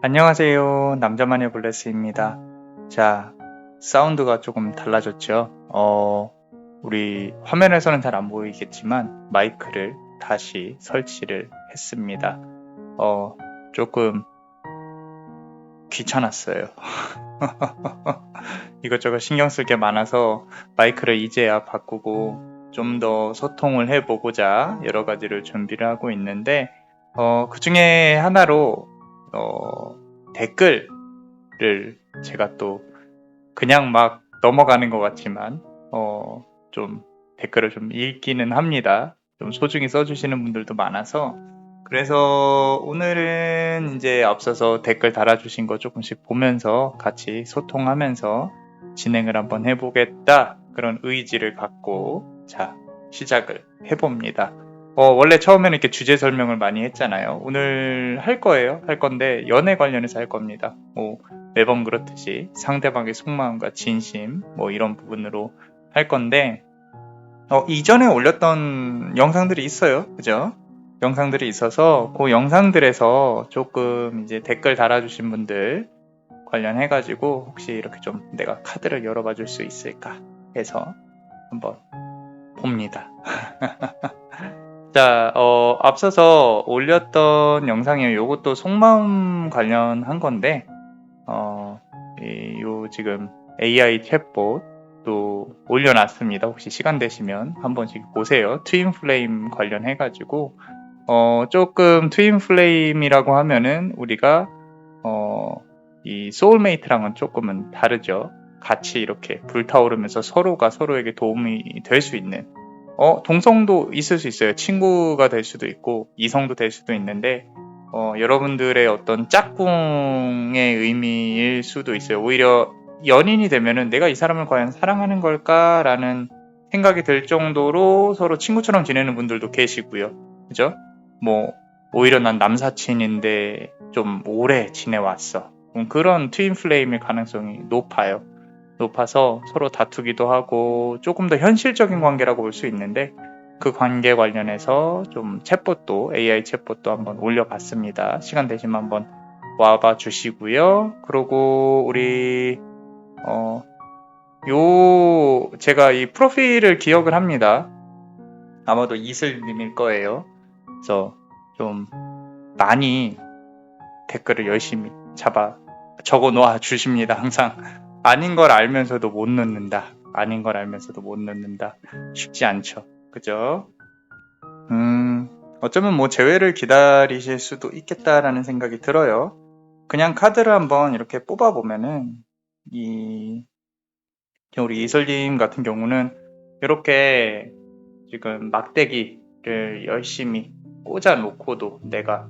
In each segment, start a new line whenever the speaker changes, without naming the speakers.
안녕하세요. 남자만의 블레스입니다. 자, 사운드가 조금 달라졌죠? 우리 화면에서는 잘 안 보이겠지만 마이크를 다시 설치를 했습니다. 조금 귀찮았어요. 이것저것 신경 쓸 게 많아서 마이크를 이제야 바꾸고 좀 더 소통을 해보고자 여러 가지를 준비를 하고 있는데, 그 중에 하나로, 댓글을 제가 또 그냥 막 넘어가는 것 같지만, 좀 댓글을 좀 읽기는 합니다. 좀 소중히 써주시는 분들도 많아서. 그래서 오늘은 이제 앞서서 댓글 달아주신 거 조금씩 보면서 같이 소통하면서 진행을 한번 해보겠다. 그런 의지를 갖고, 자, 시작을 해봅니다. 원래 처음에는 이렇게 주제 설명을 많이 했잖아요. 오늘 할 거예요. 할 건데, 연애 관련해서 할 겁니다. 매번 그렇듯이 상대방의 속마음과 진심, 이런 부분으로 할 건데, 이전에 올렸던 영상들이 있어요. 그죠? 영상들이 있어서 그 영상들에서 조금 이제 댓글 달아주신 분들 관련해가지고 혹시 이렇게 좀 내가 카드를 열어봐 줄 수 있을까 해서 한번 봅니다. 자, 앞서서 올렸던 영상이에요. 요것도 속마음 관련한 건데, 요 지금 AI 챗봇도 올려놨습니다. 혹시 시간 되시면 한 번씩 보세요. 트윈 플레임 관련해가지고, 조금 트윈 플레임이라고 하면은 우리가, 이 소울메이트랑은 조금은 다르죠. 같이 이렇게 불타오르면서 서로가 서로에게 도움이 될 수 있는, 동성도 있을 수 있어요. 친구가 될 수도 있고, 이성도 될 수도 있는데, 여러분들의 어떤 짝꿍의 의미일 수도 있어요. 오히려 연인이 되면은 내가 이 사람을 과연 사랑하는 걸까라는 생각이 들 정도로 서로 친구처럼 지내는 분들도 계시고요. 그죠? 오히려 난 남사친인데 좀 오래 지내왔어. 그런 트윈 플레임일 가능성이 높아서 서로 다투기도 하고 조금 더 현실적인 관계라고 볼 수 있는데, 그 관계 관련해서 좀 챗봇도, AI 챗봇도 한번 올려봤습니다. 시간 되시면 한번 와봐 주시고요. 그리고 우리, 제가 이 프로필을 기억을 합니다. 아마도 이슬님일 거예요. 그래서 좀 많이 댓글을 열심히 적어 놓아 주십니다. 항상 아닌 걸 알면서도 못 넣는다. 아닌 걸 알면서도 못 넣는다. 쉽지 않죠. 그죠? 어쩌면 재회를 기다리실 수도 있겠다라는 생각이 들어요. 그냥 카드를 한번 이렇게 뽑아보면은, 우리 이설님 같은 경우는 이렇게 지금 막대기를 열심히 꽂아놓고도 내가,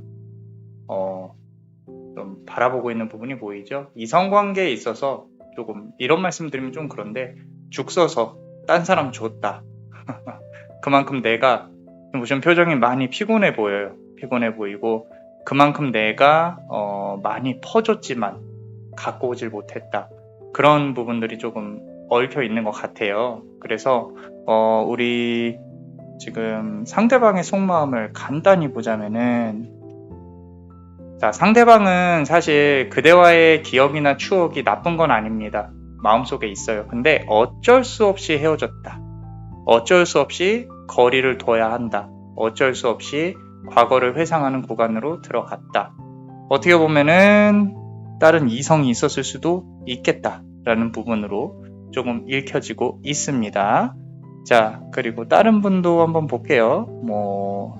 좀 바라보고 있는 부분이 보이죠? 이성관계에 있어서 조금 이런 말씀 드리면 좀 그런데, 죽 써서 딴 사람 줬다. 그만큼 내가, 보시면 표정이 많이 피곤해 보여요. 피곤해 보이고, 그만큼 내가 많이 퍼줬지만 갖고 오질 못했다. 그런 부분들이 조금 얽혀 있는 것 같아요. 그래서 우리 지금 상대방의 속마음을 간단히 보자면은, 자, 상대방은 사실 그대와의 기억이나 추억이 나쁜 건 아닙니다. 마음속에 있어요. 근데 어쩔 수 없이 헤어졌다. 어쩔 수 없이 거리를 둬야 한다. 어쩔 수 없이 과거를 회상하는 구간으로 들어갔다. 어떻게 보면은 다른 이성이 있었을 수도 있겠다라는 부분으로 조금 읽혀지고 있습니다. 자, 그리고 다른 분도 한번 볼게요.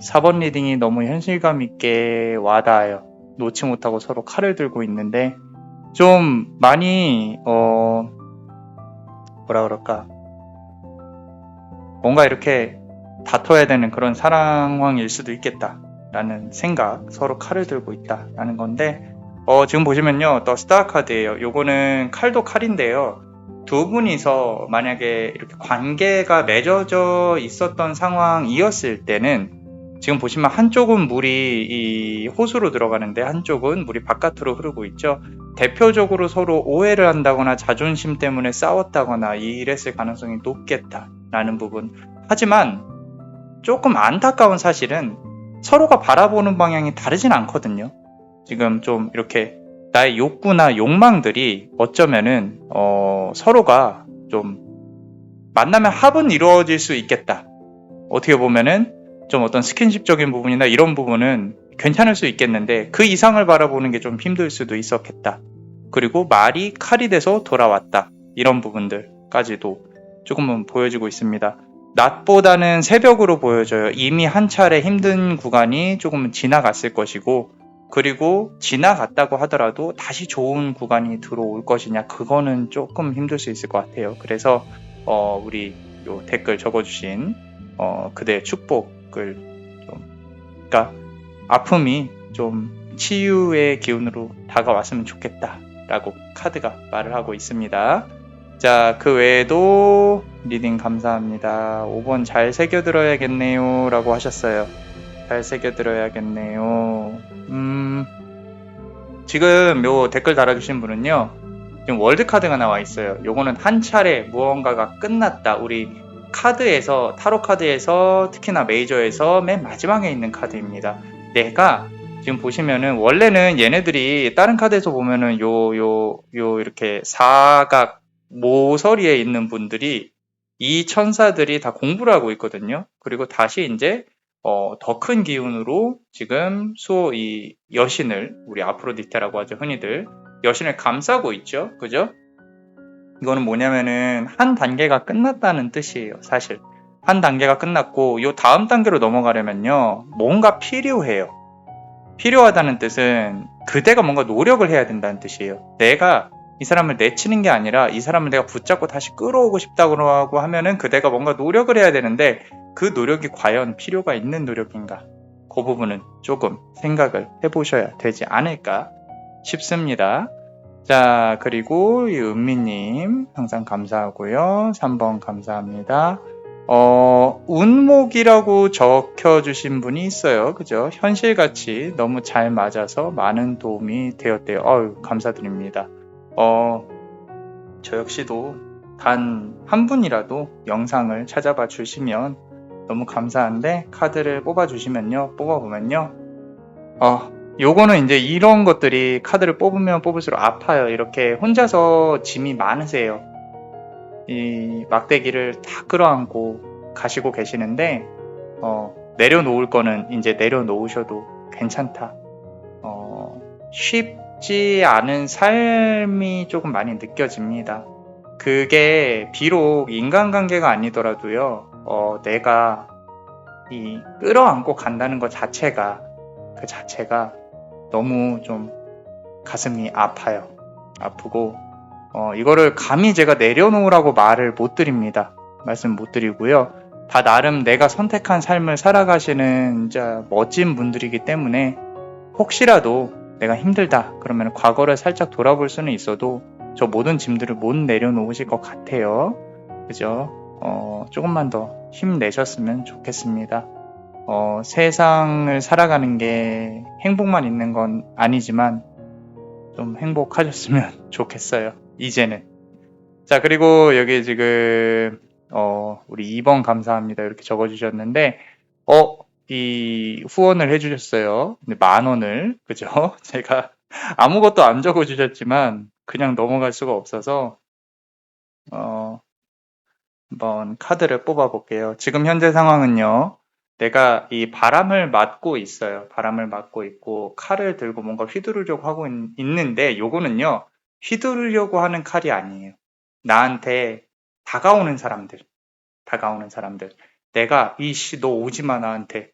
4번 리딩이 너무 현실감 있게 와닿아요. 놓지 못하고 서로 칼을 들고 있는데, 좀 많이 뭔가 이렇게 다퉈야 되는 그런 상황일 수도 있겠다라는 생각, 서로 칼을 들고 있다라는 건데, 지금 보시면요, 더 스타 카드예요. 요거는 칼도 칼인데요, 두 분이서 만약에 이렇게 관계가 맺어져 있었던 상황이었을 때는, 지금 보시면 한쪽은 물이 이 호수로 들어가는데 한쪽은 물이 바깥으로 흐르고 있죠. 대표적으로 서로 오해를 한다거나 자존심 때문에 싸웠다거나 이랬을 가능성이 높겠다라는 부분. 하지만 조금 안타까운 사실은 서로가 바라보는 방향이 다르진 않거든요. 지금 좀 이렇게 나의 욕구나 욕망들이 어쩌면은 서로가 좀 만나면 합은 이루어질 수 있겠다. 어떻게 보면은 좀 어떤 스킨십적인 부분이나 이런 부분은 괜찮을 수 있겠는데 그 이상을 바라보는 게 좀 힘들 수도 있었겠다. 그리고 말이 칼이 돼서 돌아왔다. 이런 부분들까지도 조금은 보여지고 있습니다. 낮보다는 새벽으로 보여져요. 이미 한 차례 힘든 구간이 조금은 지나갔을 것이고, 그리고 지나갔다고 하더라도 다시 좋은 구간이 들어올 것이냐, 그거는 조금 힘들 수 있을 것 같아요. 그래서 우리 요 댓글 적어주신 그대의 축복을 그러니까 아픔이 좀 치유의 기운으로 다가왔으면 좋겠다라고 카드가 말을 하고 있습니다. 자, 그 외에도 리딩 감사합니다. 5번 잘 새겨들어야겠네요 라고 하셨어요. 잘 새겨들어야겠네요. 지금 요 댓글 달아주신 분은요, 지금 월드카드가 나와 있어요. 요거는 한 차례 무언가가 끝났다. 우리 카드에서, 타로 카드에서, 특히나 메이저에서 맨 마지막에 있는 카드입니다. 내가 지금 보시면은 원래는 얘네들이 다른 카드에서 보면은 이렇게 사각 모서리에 있는 분들이 이 천사들이 다 공부를 하고 있거든요. 그리고 다시 이제 더 큰 기운으로 지금 이 여신을, 우리 아프로디테라고 하죠, 흔히들 여신을 감싸고 있죠. 그죠? 이거는 뭐냐면은 한 단계가 끝났다는 뜻이에요. 사실 한 단계가 끝났고 요 다음 단계로 넘어가려면요, 뭔가 필요해요. 필요하다는 뜻은 그대가 뭔가 노력을 해야 된다는 뜻이에요. 내가 이 사람을 내치는 게 아니라 이 사람을 내가 붙잡고 다시 끌어오고 싶다고 하고 하면은 그대가 뭔가 노력을 해야 되는데 그 노력이 과연 필요가 있는 노력인가? 그 부분은 조금 생각을 해보셔야 되지 않을까 싶습니다. 자, 그리고 이 은미님 항상 감사하고요. 3번 감사합니다. 운목이라고 적혀주신 분이 있어요. 그죠? 현실같이 너무 잘 맞아서 많은 도움이 되었대요. 감사드립니다. 저 역시도 단 한 분이라도 영상을 찾아봐 주시면 너무 감사한데, 카드를 뽑아주시면요, 뽑아보면요, 요거는 이제 이런 것들이 카드를 뽑으면 뽑을수록 아파요. 이렇게 혼자서 짐이 많으세요. 이 막대기를 다 끌어안고 가시고 계시는데, 내려놓을 거는 이제 내려놓으셔도 괜찮다. 쉽지 않은 삶이 조금 많이 느껴집니다. 그게 비록 인간관계가 아니더라도요, 내가 이 끌어안고 간다는 것 자체가, 그 자체가 너무 좀 가슴이 아파요. 아프고, 이거를 감히 제가 내려놓으라고 말을 못 드립니다. 말씀 못 드리고요. 다 나름 내가 선택한 삶을 살아가시는 진짜 멋진 분들이기 때문에, 혹시라도 내가 힘들다 그러면 과거를 살짝 돌아볼 수는 있어도 저 모든 짐들을 못 내려놓으실 것 같아요. 그죠? 조금만 더 힘내셨으면 좋겠습니다. 세상을 살아가는 게 행복만 있는 건 아니지만 좀 행복하셨으면 좋겠어요. 이제는. 자, 그리고 여기 지금 우리 2번 감사합니다 이렇게 적어주셨는데, 이 후원을 해주셨어요. 10,000원을. 그죠? 제가 아무것도 안 적어주셨지만 그냥 넘어갈 수가 없어서 한번 카드를 뽑아볼게요. 지금 현재 상황은요, 내가 이 바람을 맞고 있어요. 바람을 맞고 있고 칼을 들고 뭔가 휘두르려고 하고 있는데, 요거는요, 휘두르려고 하는 칼이 아니에요. 나한테 다가오는 사람들. 내가 너 오지마 나한테.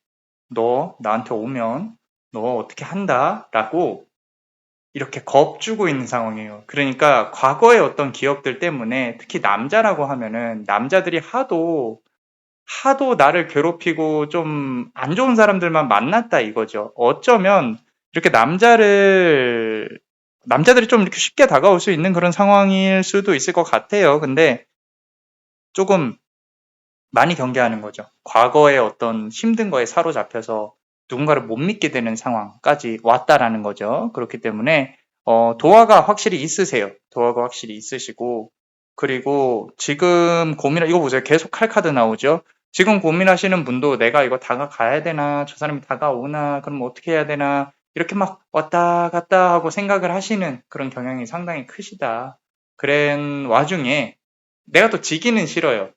너 나한테 오면 너 어떻게 한다? 라고 이렇게 겁주고 있는 상황이에요. 그러니까 과거의 어떤 기억들 때문에, 특히 남자라고 하면은 남자들이 하도 나를 괴롭히고 좀 안 좋은 사람들만 만났다 이거죠. 어쩌면 이렇게 남자들이 좀 이렇게 쉽게 다가올 수 있는 그런 상황일 수도 있을 것 같아요. 근데 조금 많이 경계하는 거죠. 과거의 어떤 힘든 거에 사로잡혀서 누군가를 못 믿게 되는 상황까지 왔다라는 거죠. 그렇기 때문에 도화가 확실히 있으세요. 도화가 확실히 있으시고, 그리고 지금 이거 보세요. 계속 칼 카드 나오죠. 지금 고민하시는 분도 내가 이거 다가가야 되나, 저 사람이 다가오나, 그럼 어떻게 해야 되나, 이렇게 막 왔다 갔다 하고 생각을 하시는 그런 경향이 상당히 크시다. 그런 와중에 내가 또 지기는 싫어요.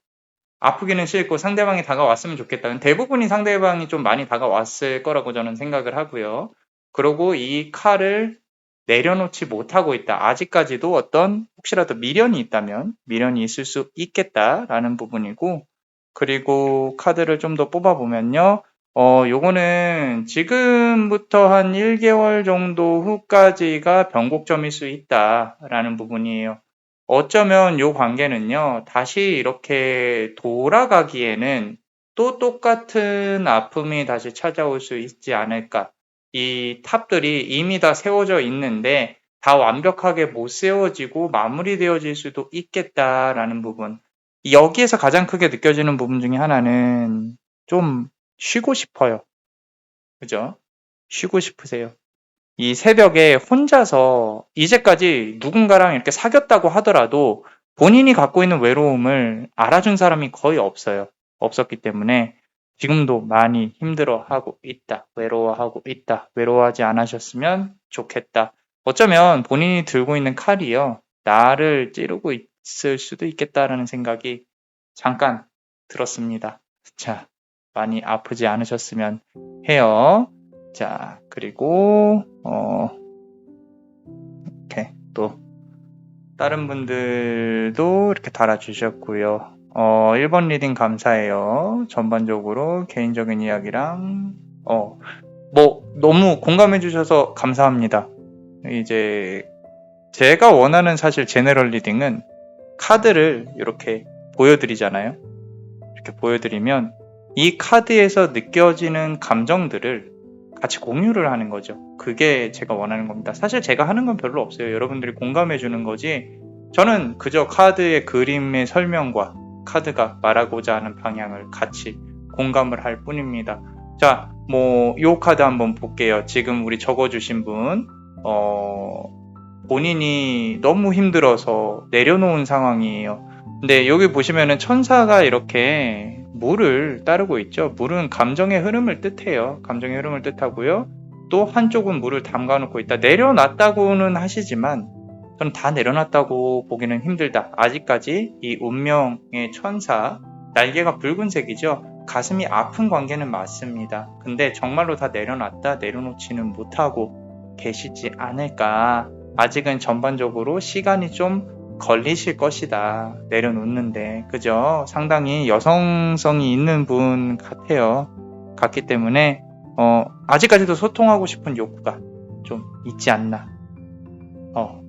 아프기는 싫고 상대방이 다가왔으면 좋겠다. 대부분이 상대방이 좀 많이 다가왔을 거라고 저는 생각을 하고요. 그리고 이 칼을 내려놓지 못하고 있다. 아직까지도 어떤 혹시라도 미련이 있다면 미련이 있을 수 있겠다라는 부분이고, 그리고 카드를 좀 더 뽑아보면요. 요거는 지금부터 한 1개월 정도 후까지가 변곡점일 수 있다라는 부분이에요. 어쩌면 요 관계는요, 다시 이렇게 돌아가기에는 또 똑같은 아픔이 다시 찾아올 수 있지 않을까. 이 탑들이 이미 다 세워져 있는데 다 완벽하게 못 세워지고 마무리되어질 수도 있겠다라는 부분. 여기에서 가장 크게 느껴지는 부분 중에 하나는 좀 쉬고 싶어요. 그죠? 쉬고 싶으세요. 이 새벽에 혼자서 이제까지 누군가랑 이렇게 사귀었다고 하더라도 본인이 갖고 있는 외로움을 알아준 사람이 거의 없어요. 없었기 때문에 지금도 많이 힘들어하고 있다. 외로워하고 있다. 외로워하지 않으셨으면 좋겠다. 어쩌면 본인이 들고 있는 칼이요. 나를 찌르고 있을 수도 있겠다라는 생각이 잠깐 들었습니다. 자, 많이 아프지 않으셨으면 해요. 자, 그리고 이렇게 또 다른 분들도 이렇게 달아주셨고요. 1번 리딩 감사해요. 전반적으로 개인적인 이야기랑 뭐 너무 공감해 주셔서 감사합니다. 이제 제가 원하는 사실 제너럴 리딩은 카드를 이렇게 보여드리잖아요. 이렇게 보여드리면 이 카드에서 느껴지는 감정들을 같이 공유를 하는 거죠. 그게 제가 원하는 겁니다. 사실 제가 하는 건 별로 없어요. 여러분들이 공감해 주는 거지. 저는 그저 카드의 그림의 설명과 카드가 말하고자 하는 방향을 같이 공감을 할 뿐입니다. 자, 요 카드 한번 볼게요. 지금 우리 적어주신 분, 본인이 너무 힘들어서 내려놓은 상황이에요. 근데 여기 보시면은 천사가 이렇게 물을 따르고 있죠. 물은 감정의 흐름을 뜻해요. 감정의 흐름을 뜻하고요. 또 한쪽은 물을 담가놓고 있다. 내려놨다고는 하시지만 저는 다 내려놨다고 보기는 힘들다. 아직까지 이 운명의 천사, 날개가 붉은색이죠. 가슴이 아픈 관계는 맞습니다. 근데 정말로 다 내려놨다, 내려놓지는 못하고 계시지 않을까. 아직은 전반적으로 시간이 좀 걸리실 것이다. 내려놓는데. 그죠? 상당히 여성성이 있는 분 같아요. 같기 때문에 아직까지도 소통하고 싶은 욕구가 좀 있지 않나.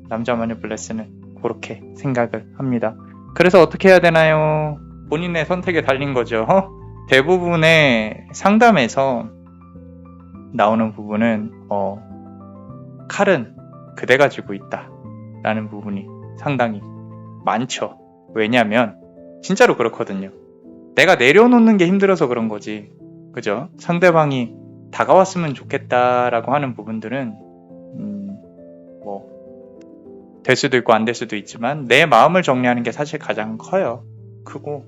남자만의 블레스는 그렇게 생각을 합니다. 그래서 어떻게 해야 되나요? 본인의 선택에 달린 거죠. 대부분의 상담에서 나오는 부분은 칼은 그대 가지고 있다 라는 부분이 상당히 많죠. 왜냐면 진짜로 그렇거든요. 내가 내려놓는 게 힘들어서 그런 거지. 그죠? 상대방이 다가왔으면 좋겠다라고 하는 부분들은 될 수도 있고 안 될 수도 있지만 내 마음을 정리하는 게 사실 가장 커요. 크고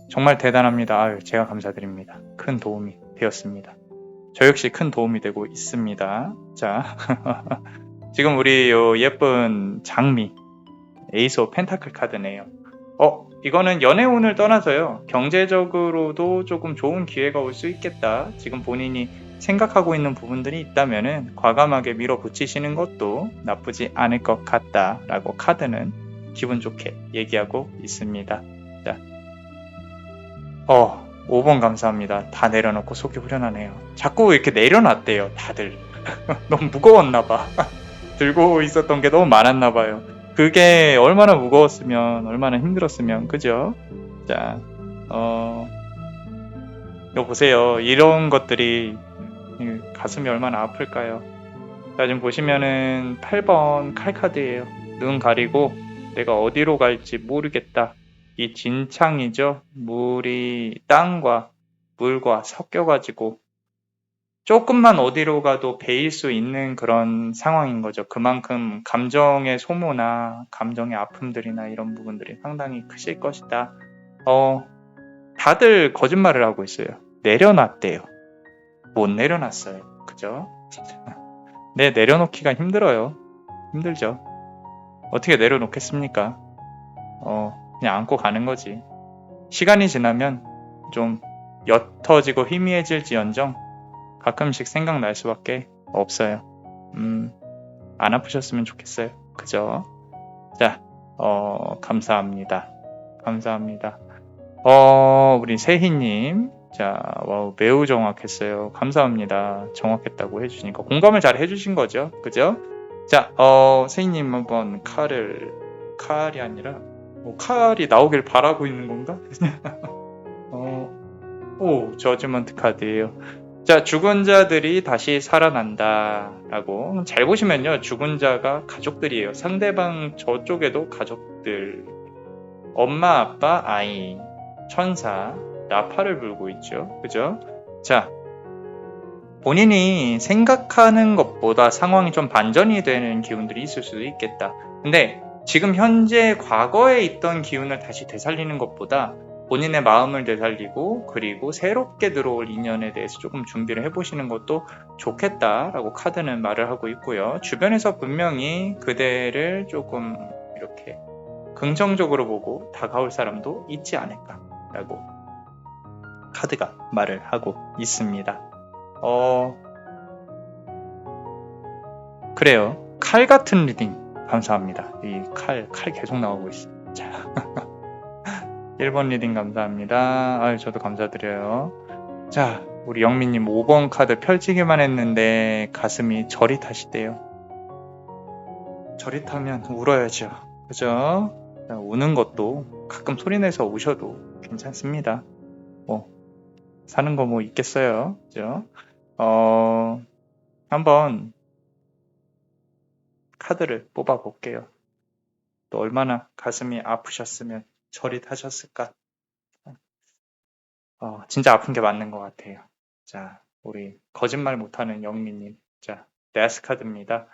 정말 대단합니다. 아유, 제가 감사드립니다. 큰 도움이 되었습니다. 저 역시 큰 도움이 되고 있습니다. 자, 지금 우리 요 예쁜 장미 에이스 오브 펜타클 카드네요. 이거는 연애운을 떠나서요. 경제적으로도 조금 좋은 기회가 올 수 있겠다. 지금 본인이 생각하고 있는 부분들이 있다면은 과감하게 밀어붙이시는 것도 나쁘지 않을 것 같다라고 카드는 기분 좋게 얘기하고 있습니다. 자, 5번 감사합니다. 다 내려놓고 속이 후련하네요. 자꾸 이렇게 내려놨대요, 다들. 너무 무거웠나봐. 들고 있었던 게 너무 많았나봐요. 그게 얼마나 무거웠으면, 얼마나 힘들었으면, 그죠? 자, 이거 보세요. 이런 것들이 가슴이 얼마나 아플까요? 자, 지금 보시면은 8번 칼카드예요. 눈 가리고 내가 어디로 갈지 모르겠다. 이 진창이죠. 물이 땅과 물과 섞여가지고 조금만 어디로 가도 베일 수 있는 그런 상황인 거죠. 그만큼 감정의 소모나 감정의 아픔들이나 이런 부분들이 상당히 크실 것이다. 다들 거짓말을 하고 있어요. 내려놨대요. 못 내려놨어요. 그죠? 네, 내려놓기가 힘들어요. 힘들죠. 어떻게 내려놓겠습니까? 그냥 안고 가는 거지. 시간이 지나면 좀 옅어지고 희미해질지언정 가끔씩 생각날 수밖에 없어요. 안 아프셨으면 좋겠어요. 그죠? 자, 감사합니다. 감사합니다. 우리 세희님. 자, 와우, 매우 정확했어요. 감사합니다. 정확했다고 해주시니까. 공감을 잘 해주신 거죠. 그죠? 자, 세희님 한번 칼이 아니라, 칼이 나오길 바라고 있는 건가? 저지먼트 카드예요. 자, 죽은 자들이 다시 살아난다 라고. 잘 보시면요, 죽은 자가 가족들이에요. 상대방 저쪽에도 가족들, 엄마, 아빠, 아이, 천사, 나팔을 불고 있죠. 그죠? 자, 본인이 생각하는 것보다 상황이 좀 반전이 되는 기운들이 있을 수도 있겠다. 근데 지금 현재 과거에 있던 기운을 다시 되살리는 것보다 본인의 마음을 되살리고 그리고 새롭게 들어올 인연에 대해서 조금 준비를 해보시는 것도 좋겠다라고 카드는 말을 하고 있고요. 주변에서 분명히 그대를 조금 이렇게 긍정적으로 보고 다가올 사람도 있지 않을까라고 카드가 말을 하고 있습니다. 그래요. 칼 같은 리딩 감사합니다. 이 칼 계속 나오고 있어요. 자. 1번 리딩 감사합니다. 저도 감사드려요. 자, 우리 영민님 5번 카드 펼치기만 했는데 가슴이 저릿하시대요. 저릿하면 울어야죠. 그죠? 자, 우는 것도 가끔 소리내서 우셔도 괜찮습니다. 사는 거 뭐 있겠어요. 그죠? 한번 카드를 뽑아 볼게요. 또 얼마나 가슴이 아프셨으면 저릿하셨을까? 진짜 아픈 게 맞는 것 같아요. 자, 우리 거짓말 못하는 영미님. 자, 데스 카드입니다.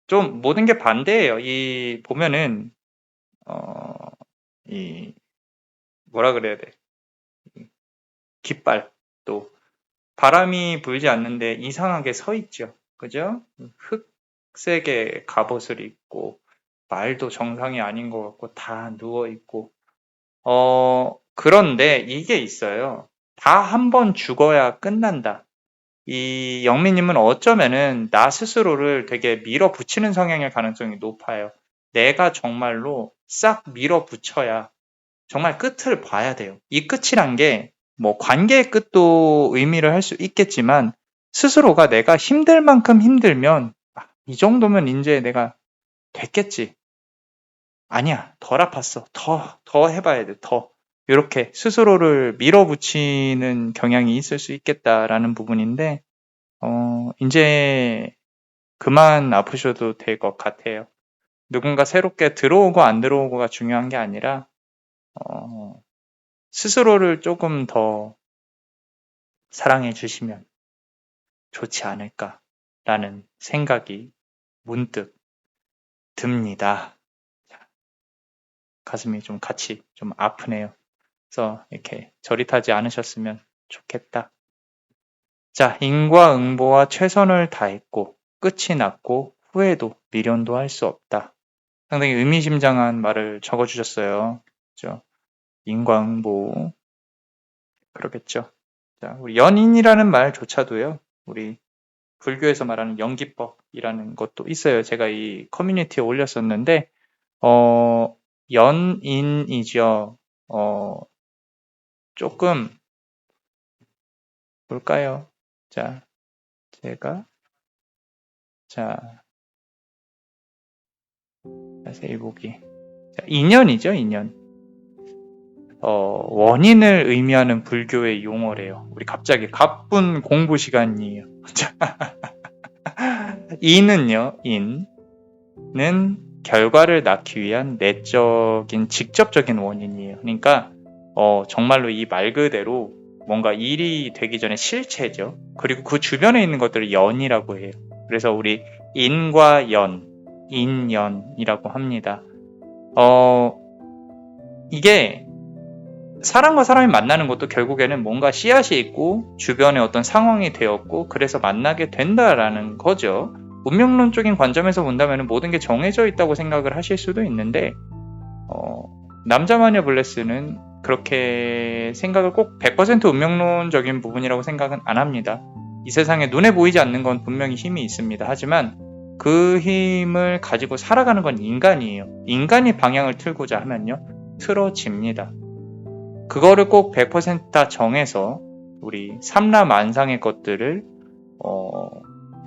좀 모든 게 반대예요. 보면은 뭐라 그래야 돼? 깃발 또 바람이 불지 않는데 이상하게 서 있죠. 그죠? 흑색의 갑옷을 입고 말도 정상이 아닌 것 같고 다 누워 있고 그런데 이게 있어요. 다 한 번 죽어야 끝난다. 이 영미님은 어쩌면은 나 스스로를 되게 밀어붙이는 성향일 가능성이 높아요. 내가 정말로 싹 밀어붙여야 정말 끝을 봐야 돼요. 이 끝이란 게 뭐 관계의 끝도 의미를 할 수 있겠지만 스스로가 내가 힘들 만큼 힘들면 이 정도면 이제 내가 됐겠지. 아니야, 덜 아팠어. 더 해봐야 돼, 더. 이렇게 스스로를 밀어붙이는 경향이 있을 수 있겠다라는 부분인데, 이제 그만 아프셔도 될 것 같아요. 누군가 새롭게 들어오고 안 들어오고가 중요한 게 아니라, 스스로를 조금 더 사랑해 주시면 좋지 않을까라는 생각이 문득 듭니다. 가슴이 좀 같이 좀 아프네요. 그래서 이렇게 저릿하지 않으셨으면 좋겠다. 자, 인과응보와 최선을 다했고 끝이 났고 후회도 미련도 할 수 없다. 상당히 의미심장한 말을 적어주셨어요. 그죠? 인과응보 그러겠죠. 자, 우리 연인이라는 말조차도요. 우리 불교에서 말하는 연기법이라는 것도 있어요. 제가 이 커뮤니티에 올렸었는데 연인이죠. 조금 볼까요? 자, 자세히 보기. 자, 인연이죠, 인연. 원인을 의미하는 불교의 용어래요. 우리 갑자기 가쁜 공부 시간이에요. 인은요, 인은 결과를 낳기 위한 내적인 직접적인 원인이에요. 그러니까 정말로 이 말 그대로 뭔가 일이 되기 전에 실체죠. 그리고 그 주변에 있는 것들을 연이라고 해요. 그래서 우리 인과 연, 인연이라고 합니다. 이게 사람과 사람이 만나는 것도 결국에는 뭔가 씨앗이 있고 주변에 어떤 상황이 되었고 그래서 만나게 된다라는 거죠. 운명론적인 관점에서 본다면 모든 게 정해져 있다고 생각을 하실 수도 있는데 남자마녀 블레스는 그렇게 생각을 꼭 100% 운명론적인 부분이라고 생각은 안 합니다. 이 세상에 눈에 보이지 않는 건 분명히 힘이 있습니다. 하지만 그 힘을 가지고 살아가는 건 인간이에요. 인간이 방향을 틀고자 하면요, 틀어집니다. 그거를 꼭 100%다 정해서 우리 삼라만상의 것들을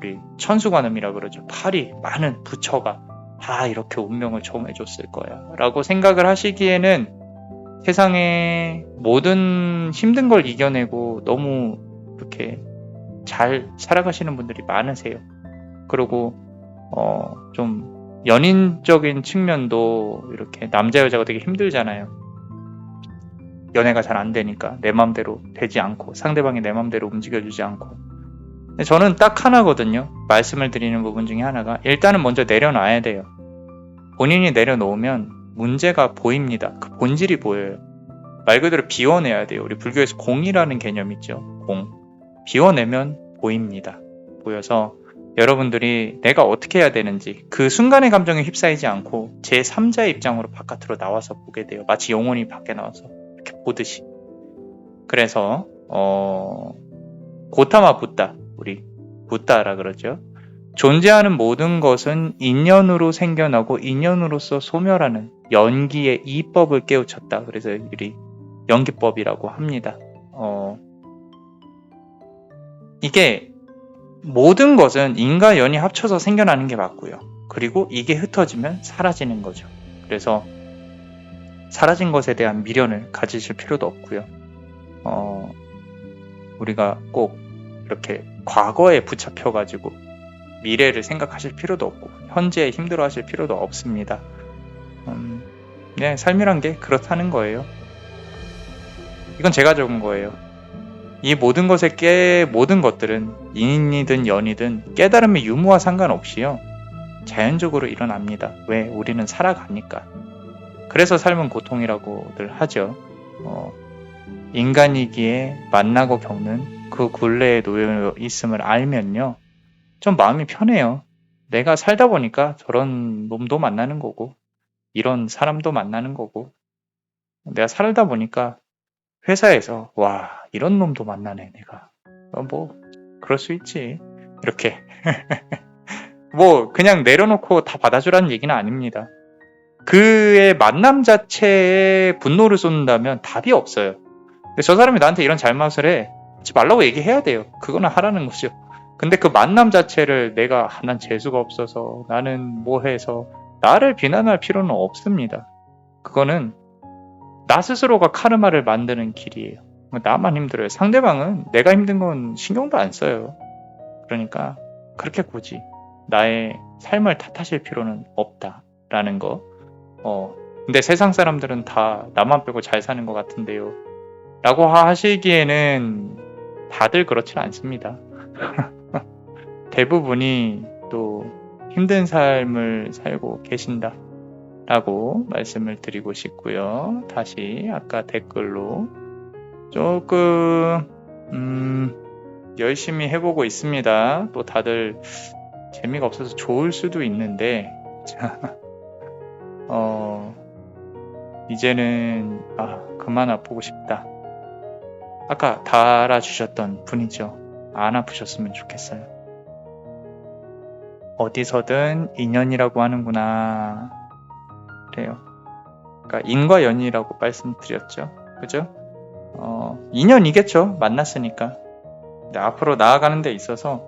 우리 천수관음이라 그러죠. 팔이 많은 부처가 다 이렇게 운명을 정해줬을 거야 라고 생각을 하시기에는 세상에 모든 힘든 걸 이겨내고 너무 이렇게 잘 살아가시는 분들이 많으세요. 그리고 좀 연인적인 측면도 이렇게 남자 여자가 되게 힘들잖아요. 연애가 잘 안 되니까 내 맘대로 되지 않고 상대방이 내 맘대로 움직여주지 않고. 근데 저는 딱 하나거든요. 말씀을 드리는 부분 중에 하나가 일단은 먼저 내려놔야 돼요. 본인이 내려놓으면 문제가 보입니다. 그 본질이 보여요. 말 그대로 비워내야 돼요. 우리 불교에서 공이라는 개념 있죠. 공. 비워내면 보입니다. 보여서 여러분들이 내가 어떻게 해야 되는지 그 순간의 감정에 휩싸이지 않고 제3자의 입장으로 바깥으로 나와서 보게 돼요. 마치 영혼이 밖에 나와서 이렇게 보듯이. 그래서 고타마 붓다, 우리 붓다라 그러죠. 존재하는 모든 것은 인연으로 생겨나고 인연으로서 소멸하는 연기의 이법을 깨우쳤다. 그래서 우리 연기법이라고 합니다. 이게 모든 것은 인과 연이 합쳐서 생겨나는 게 맞고요. 그리고 이게 흩어지면 사라지는 거죠. 그래서 사라진 것에 대한 미련을 가지실 필요도 없고요. 우리가 꼭 이렇게 과거에 붙잡혀가지고 미래를 생각하실 필요도 없고 현재에 힘들어하실 필요도 없습니다. 네, 삶이란 게 그렇다는 거예요. 이건 제가 적은 거예요. 이 모든 모든 것들은 인이든 연이든 깨달음의 유무와 상관없이요, 자연적으로 일어납니다. 왜? 우리는 살아가니까. 그래서 삶은 고통이라고들 하죠. 인간이기에 만나고 겪는 그 굴레에 놓여 있음을 알면요, 좀 마음이 편해요. 내가 살다 보니까 저런 놈도 만나는 거고 이런 사람도 만나는 거고, 내가 살다 보니까 회사에서 와, 이런 놈도 만나네 내가. 뭐 그럴 수 있지 이렇게. 뭐 그냥 내려놓고 다 받아주라는 얘기는 아닙니다. 그의 만남 자체에 분노를 쏟는다면 답이 없어요. 저 사람이 나한테 이런 잘못을 해, 하지 말라고 얘기해야 돼요. 그거는 하라는 거죠. 근데 그 만남 자체를 내가 난 재수가 없어서 나는 뭐 해서 나를 비난할 필요는 없습니다. 그거는 나 스스로가 카르마를 만드는 길이에요. 나만 힘들어요. 상대방은 내가 힘든 건 신경도 안 써요. 그러니까 그렇게 굳이 나의 삶을 탓하실 필요는 없다라는 거. 근데 세상 사람들은 다 나만 빼고 잘 사는 것 같은데요 라고 하시기에는 다들 그렇진 않습니다. 대부분이 또 힘든 삶을 살고 계신다 라고 말씀을 드리고 싶고요. 다시 아까 댓글로 조금 열심히 해보고 있습니다. 또 다들 재미가 없어서 좋을 수도 있는데 이제는 그만 아프고 싶다. 아까 달아주셨던 분이죠. 안 아프셨으면 좋겠어요. 어디서든 인연이라고 하는구나. 그래요. 그러니까 인과 연이라고 말씀드렸죠. 그죠? 인연이겠죠. 만났으니까. 근데 앞으로 나아가는 데 있어서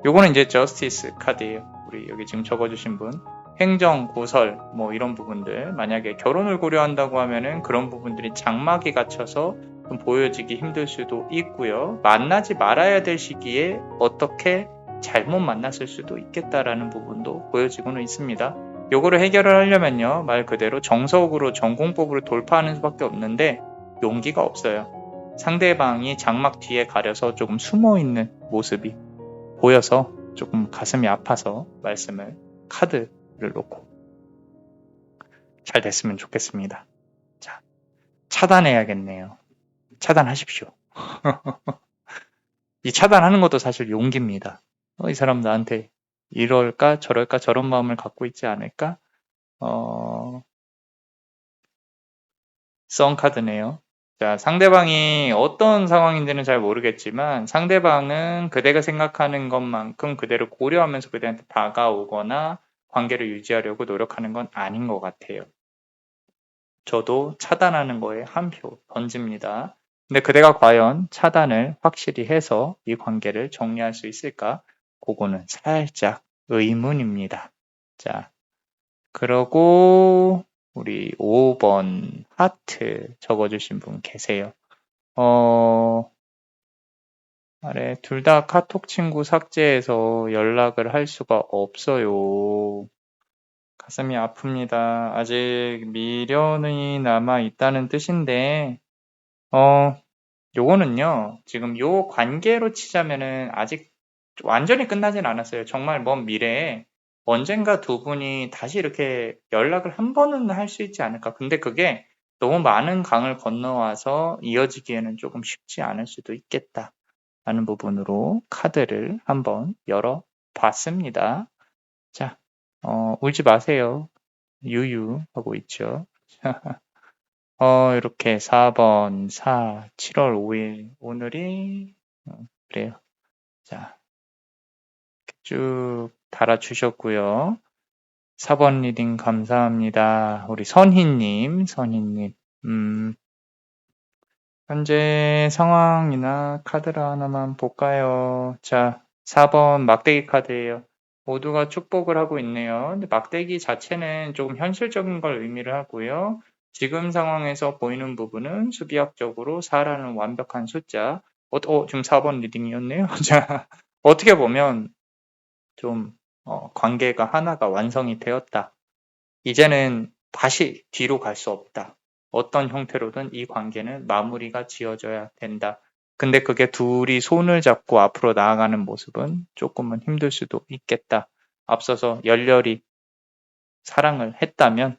요거는 이제 저스티스 카드예요. 우리 여기 지금 적어주신 분. 행정, 고설, 뭐 이런 부분들. 만약에 결혼을 고려한다고 하면은 그런 부분들이 장막이 갇혀서 좀 보여지기 힘들 수도 있고요. 만나지 말아야 될 시기에 어떻게 잘못 만났을 수도 있겠다라는 부분도 보여지고는 있습니다. 요거를 해결을 하려면요, 말 그대로 정석으로 전공법으로 돌파하는 수밖에 없는데 용기가 없어요. 상대방이 장막 뒤에 가려서 조금 숨어있는 모습이 보여서 조금 가슴이 아파서 말씀을, 카드를 놓고 잘 됐으면 좋겠습니다. 자, 차단해야겠네요. 차단하십시오. 이 차단하는 것도 사실 용기입니다. 이 사람 나한테 이럴까 저럴까 저런 마음을 갖고 있지 않을까? 썬 카드네요. 자, 상대방이 어떤 상황인지는 잘 모르겠지만 상대방은 그대가 생각하는 것만큼 그대를 고려하면서 그대한테 다가오거나 관계를 유지하려고 노력하는 건 아닌 것 같아요. 저도 차단하는 거에 한 표 던집니다. 근데 그대가 과연 차단을 확실히 해서 이 관계를 정리할 수 있을까? 그거는 살짝 의문입니다. 자, 그러고 우리 5번 하트 적어주신 분 계세요. 아래 둘 다 카톡 친구 삭제해서 연락을 할 수가 없어요. 가슴이 아픕니다. 아직 미련이 남아 있다는 뜻인데, 요거는요, 지금 요 관계로 치자면은 아직 완전히 끝나진 않았어요. 정말 먼 미래에 언젠가 두 분이 다시 이렇게 연락을 한 번은 할 수 있지 않을까. 근데 그게 너무 많은 강을 건너와서 이어지기에는 조금 쉽지 않을 수도 있겠다. 라는 부분으로 카드를 한번 열어봤습니다. 자, 울지 마세요. 유유하고 있죠. 이렇게 4번, 7월 5일, 오늘이, 그래요. 자, 쭉 달아주셨고요. 4번 리딩 감사합니다. 우리 선희님, 현재 상황이나 카드를 하나만 볼까요? 자, 4번 막대기 카드예요. 모두가 축복을 하고 있네요. 근데 막대기 자체는 조금 현실적인 걸 의미를 하고요. 지금 상황에서 보이는 부분은 수비학적으로 4라는 완벽한 숫자. 지금 4번 리딩이었네요. 자, 어떻게 보면 좀 관계가 하나가 완성이 되었다. 이제는 다시 뒤로 갈 수 없다. 어떤 형태로든 이 관계는 마무리가 지어져야 된다. 근데 그게 둘이 손을 잡고 앞으로 나아가는 모습은 조금은 힘들 수도 있겠다. 앞서서 열렬히 사랑을 했다면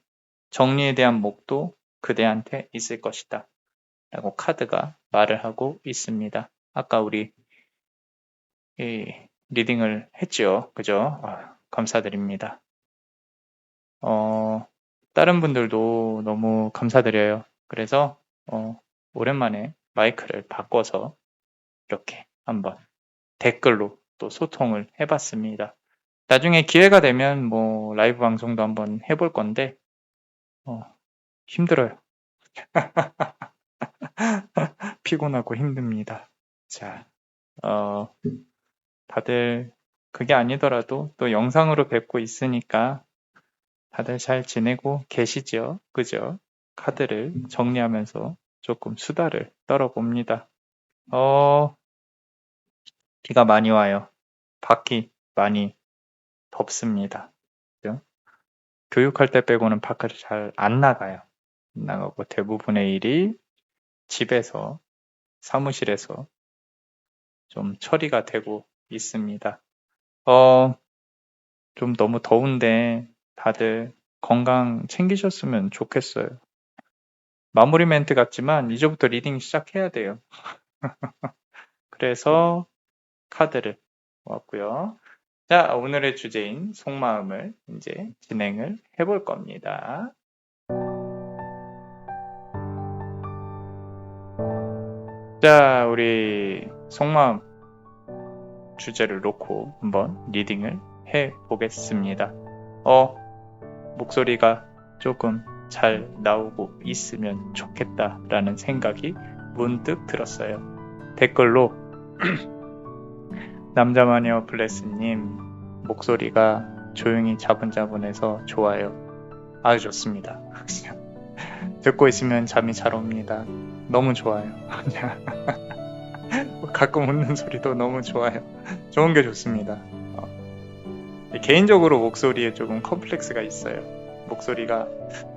정리에 대한 목도 그대한테 있을 것이다. 라고 카드가 말을 하고 있습니다. 아까 우리 리딩을 했죠. 그죠? 감사드립니다. 다른 분들도 너무 감사드려요. 그래서 오랜만에 마이크를 바꿔서 이렇게 한번 댓글로 또 소통을 해봤습니다. 나중에 기회가 되면 뭐 라이브 방송도 한번 해볼 건데 힘들어요. 피곤하고 힘듭니다. 자, 다들 그게 아니더라도 또 영상으로 뵙고 있으니까 다들 잘 지내고 계시죠? 그죠? 카드를 정리하면서 조금 수다를 떨어봅니다. 비가 많이 와요. 밖이 많이 덥습니다. 그죠? 교육할 때 빼고는 밖을 잘 안 나가요. 안 나가고 대부분의 일이 집에서, 사무실에서 좀 처리가 되고 있습니다. 좀 너무 더운데 다들 건강 챙기셨으면 좋겠어요. 마무리 멘트 같지만 이제부터 리딩 시작해야 돼요. 그래서 카드를 모았고요. 자, 오늘의 주제인 속마음을 이제 진행을 해볼 겁니다. 자, 우리 속마음 주제를 놓고 한번 리딩을 해 보겠습니다. 목소리가 조금 잘 나오고 있으면 좋겠다라는 생각이 문득 들었어요. 댓글로 남자마녀 블레스님 목소리가 조용히 자분자분해서 좋아요. 아주 좋습니다. 듣고 있으면 잠이 잘 옵니다. 너무 좋아요. 가끔 웃는 소리도 너무 좋아요. 좋은 게 좋습니다. 개인적으로 목소리에 조금 컴플렉스가 있어요. 목소리가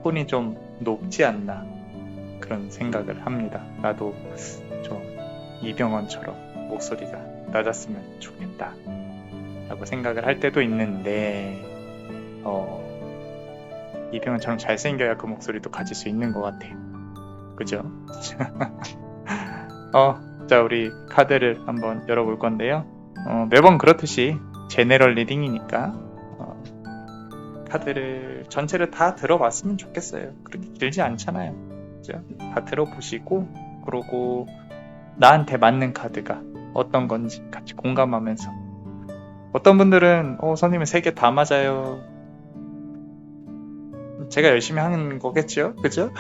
톤이 좀 높지 않나 그런 생각을 합니다. 나도 좀 이병헌처럼 목소리가 낮았으면 좋겠다 라고 생각을 할 때도 있는데 이병헌처럼 잘생겨야 그 목소리도 가질 수 있는 것 같아요. 그죠? 자, 우리 카드를 한번 열어볼 건데요. 매번 그렇듯이 제네럴 리딩이니까 카드를 전체를 다 들어봤으면 좋겠어요. 그렇게 길지 않잖아요. 그죠? 다 들어보시고 그러고 나한테 맞는 카드가 어떤 건지 같이 공감하면서, 어떤 분들은 선생님 3개 다 맞아요. 제가 열심히 하는 거겠죠? 그죠?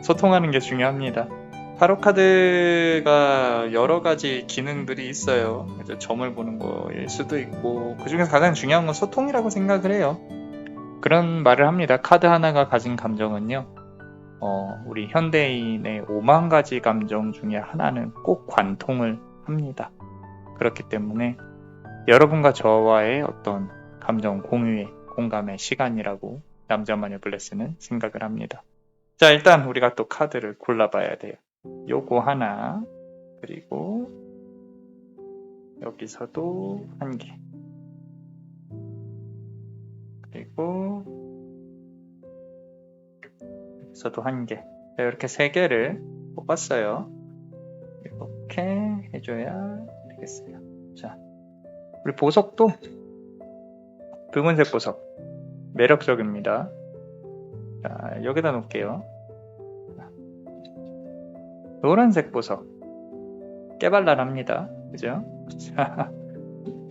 소통하는 게 중요합니다. 타로 카드가 여러 가지 기능들이 있어요. 그래서 점을 보는 거일 수도 있고, 그 중에서 가장 중요한 건 소통이라고 생각을 해요. 그런 말을 합니다. 카드 하나가 가진 감정은요, 우리 현대인의 5만 가지 감정 중에 하나는 꼭 관통을 합니다. 그렇기 때문에 여러분과 저와의 어떤 감정 공유의 공감의 시간이라고 남자마녀 블레스는 생각을 합니다. 자, 일단 우리가 또 카드를 골라봐야 돼요. 요거 하나, 그리고 여기서도 한 개, 그리고 여기서도 한 개. 자, 이렇게 3개를 뽑았어요. 이렇게 해줘야 되겠어요. 자, 우리 보석도 붉은색 보석 매력적입니다. 자, 여기다 놓을게요. 노란색 보석 깨발랄합니다. 그죠? 자,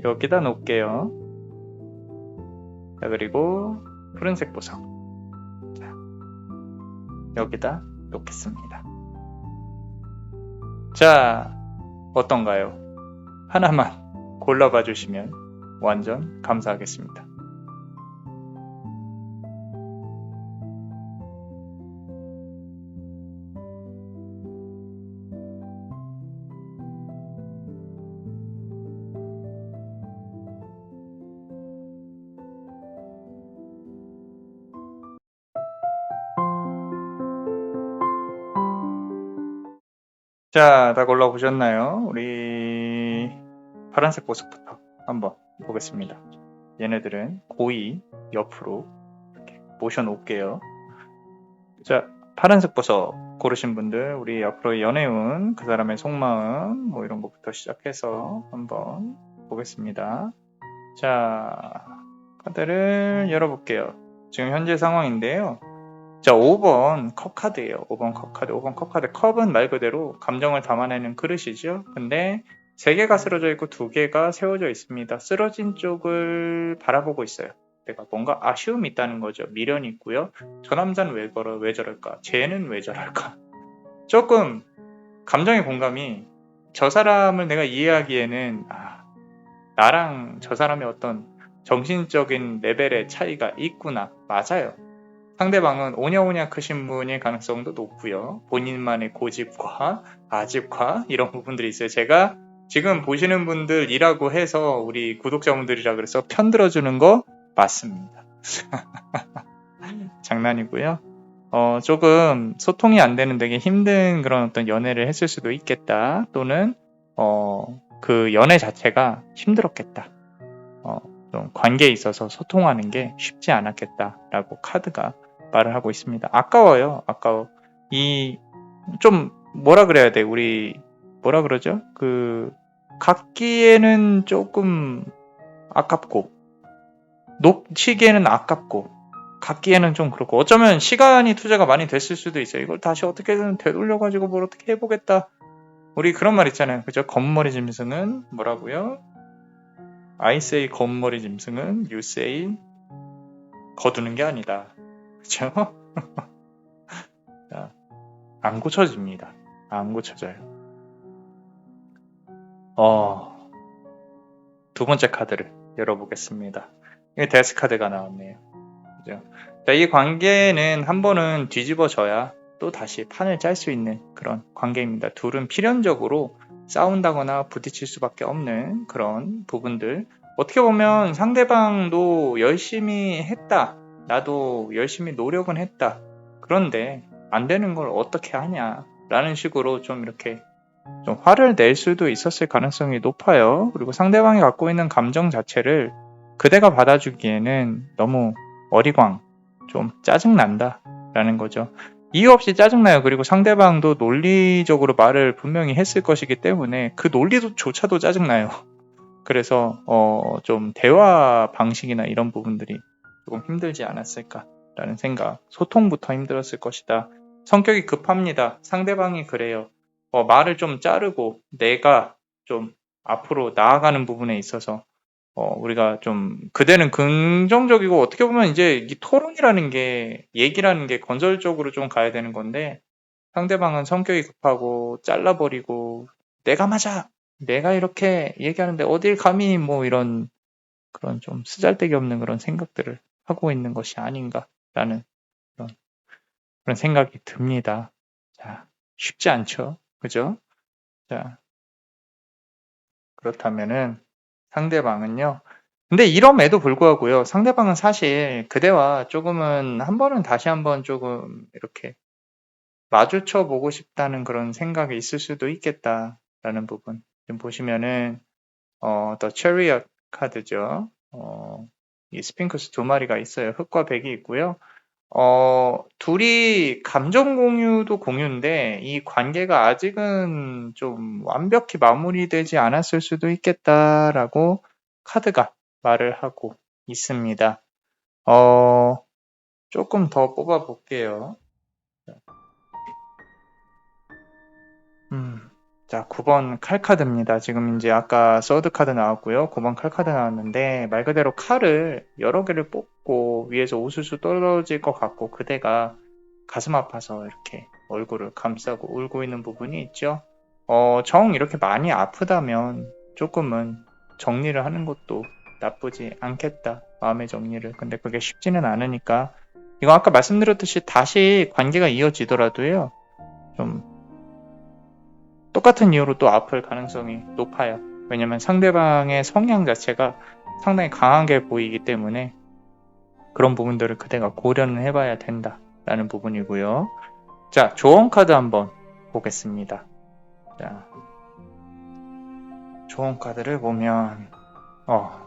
여기다 놓을게요. 자, 그리고 푸른색 보석, 자, 여기다 놓겠습니다. 자, 어떤가요? 하나만 골라봐 주시면 완전 감사하겠습니다. 자, 다 골라보셨나요? 우리 파란색 보석부터 한번 보겠습니다. 얘네들은 고이 옆으로 이렇게 모셔놓을게요. 자, 파란색 보석 고르신 분들, 우리 앞으로 연애운, 그 사람의 속마음, 뭐 이런 것부터 시작해서 한번 보겠습니다. 자, 카드를 열어볼게요. 지금 현재 상황인데요. 자, 5번 컵 카드예요. 5번 컵 카드. 5번 컵 카드. 컵은 말 그대로 감정을 담아내는 그릇이죠. 근데 3개가 쓰러져 있고 2개가 세워져 있습니다. 쓰러진 쪽을 바라보고 있어요. 내가 뭔가 아쉬움이 있다는 거죠. 미련이 있고요. 저 남자는 왜 저럴까? 쟤는 왜 저럴까? 조금 감정의 공감이, 저 사람을 내가 이해하기에는 나랑 저 사람의 어떤 정신적인 레벨의 차이가 있구나. 맞아요. 상대방은 오냐오냐 크신 분일 가능성도 높고요. 본인만의 고집과 아집과 이런 부분들이 있어요. 제가 지금 보시는 분들이라고 해서 우리 구독자분들이라 그래서 편 들어주는 거 맞습니다. 장난이고요. 조금 소통이 안 되는 되게 힘든 그런 어떤 연애를 했을 수도 있겠다. 또는 그 연애 자체가 힘들었겠다. 좀 관계에 있어서 소통하는 게 쉽지 않았겠다라고 카드가 말을 하고 있습니다. 아까워요. 아까워. 좀 뭐라 그래야 돼? 우리 뭐라 그러죠? 갖기에는 조금 아깝고, 놓치기에는 아깝고, 갖기에는 좀 그렇고, 어쩌면 시간이 투자가 많이 됐을 수도 있어요. 이걸 다시 어떻게든 되돌려가지고 뭘 어떻게 해보겠다. 우리 그런 말 있잖아요. 그죠? 검머리 짐승은 뭐라고요? I say 검머리 짐승은 you say 거두는 게 아니다. 그쵸? 안 고쳐집니다. 안 고쳐져요. 두 번째 카드를 열어보겠습니다. 이게 데스 카드가 나왔네요. 그죠? 자, 이 관계는 한 번은 뒤집어져야 또 다시 판을 짤 수 있는 그런 관계입니다. 둘은 필연적으로 싸운다거나 부딪힐 수밖에 없는 그런 부분들. 어떻게 보면 상대방도 열심히 했다. 나도 열심히 노력은 했다. 그런데 안 되는 걸 어떻게 하냐 라는 식으로 좀 이렇게 좀 화를 낼 수도 있었을 가능성이 높아요. 그리고 상대방이 갖고 있는 감정 자체를 그대가 받아주기에는 너무 어리광, 좀 짜증난다 라는 거죠. 이유 없이 짜증나요. 그리고 상대방도 논리적으로 말을 분명히 했을 것이기 때문에 그 논리조차도 짜증나요. 그래서 좀 대화 방식이나 이런 부분들이 조금 힘들지 않았을까라는 생각. 소통부터 힘들었을 것이다. 성격이 급합니다. 상대방이 그래요. 말을 좀 자르고 내가 좀 앞으로 나아가는 부분에 있어서 우리가 좀 그대는 긍정적이고 어떻게 보면 이제 이 토론이라는 게 얘기라는 게 건설적으로 좀 가야 되는 건데 상대방은 성격이 급하고 잘라버리고 내가 맞아! 내가 이렇게 얘기하는데 어딜 감히 뭐 이런 그런 좀 쓰잘데기 없는 그런 생각들을 하고 있는 것이 아닌가라는 그런 생각이 듭니다. 자, 쉽지 않죠. 그죠? 자, 그렇다면은 상대방은요. 근데 이럼에도 불구하고요. 상대방은 사실 그대와 조금은 한 번은 다시 한번 조금 이렇게 마주쳐 보고 싶다는 그런 생각이 있을 수도 있겠다라는 부분. 지금 보시면은 The Chariot 카드죠. 이 스핑크스 두 마리가 있어요. 흑과 백이 있고요. 둘이 감정 공유도 공유인데 이 관계가 아직은 좀 완벽히 마무리되지 않았을 수도 있겠다라고 카드가 말을 하고 있습니다. 조금 더 뽑아 볼게요. 자, 9번 칼카드입니다. 지금 이제 아까 서드 카드 나왔고요. 9번 칼카드 나왔는데 말 그대로 칼을 여러 개를 뽑고 위에서 우수수 떨어질 것 같고 그대가 가슴 아파서 이렇게 얼굴을 감싸고 울고 있는 부분이 있죠. 정 이렇게 많이 아프다면 조금은 정리를 하는 것도 나쁘지 않겠다. 마음의 정리를. 근데 그게 쉽지는 않으니까 이거 아까 말씀드렸듯이 다시 관계가 이어지더라도요. 좀 똑같은 이유로 또 아플 가능성이 높아요. 왜냐면 상대방의 성향 자체가 상당히 강하게 보이기 때문에 그런 부분들을 그대가 고려는 해봐야 된다라는 부분이고요. 자, 조언 카드 한번 보겠습니다. 자, 조언 카드를 보면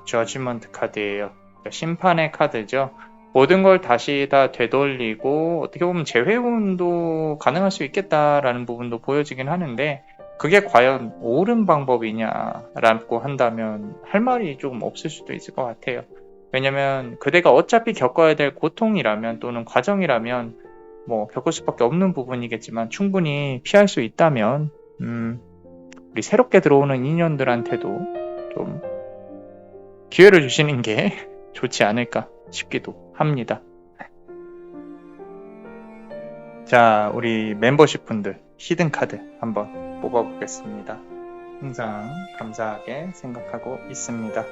저지먼트 카드예요. 심판의 카드죠. 모든 걸 다시 다 되돌리고 어떻게 보면 재회운도 가능할 수 있겠다라는 부분도 보여지긴 하는데 그게 과연 옳은 방법이냐라고 한다면 할 말이 조금 없을 수도 있을 것 같아요. 왜냐면 그대가 어차피 겪어야 될 고통이라면 또는 과정이라면 뭐 겪을 수밖에 없는 부분이겠지만 충분히 피할 수 있다면 우리 새롭게 들어오는 인연들한테도 좀 기회를 주시는 게 좋지 않을까 싶기도 합니다. 자, 우리 멤버십 분들 히든 카드 한번 뽑아보겠습니다. 항상 감사하게 생각하고 있습니다.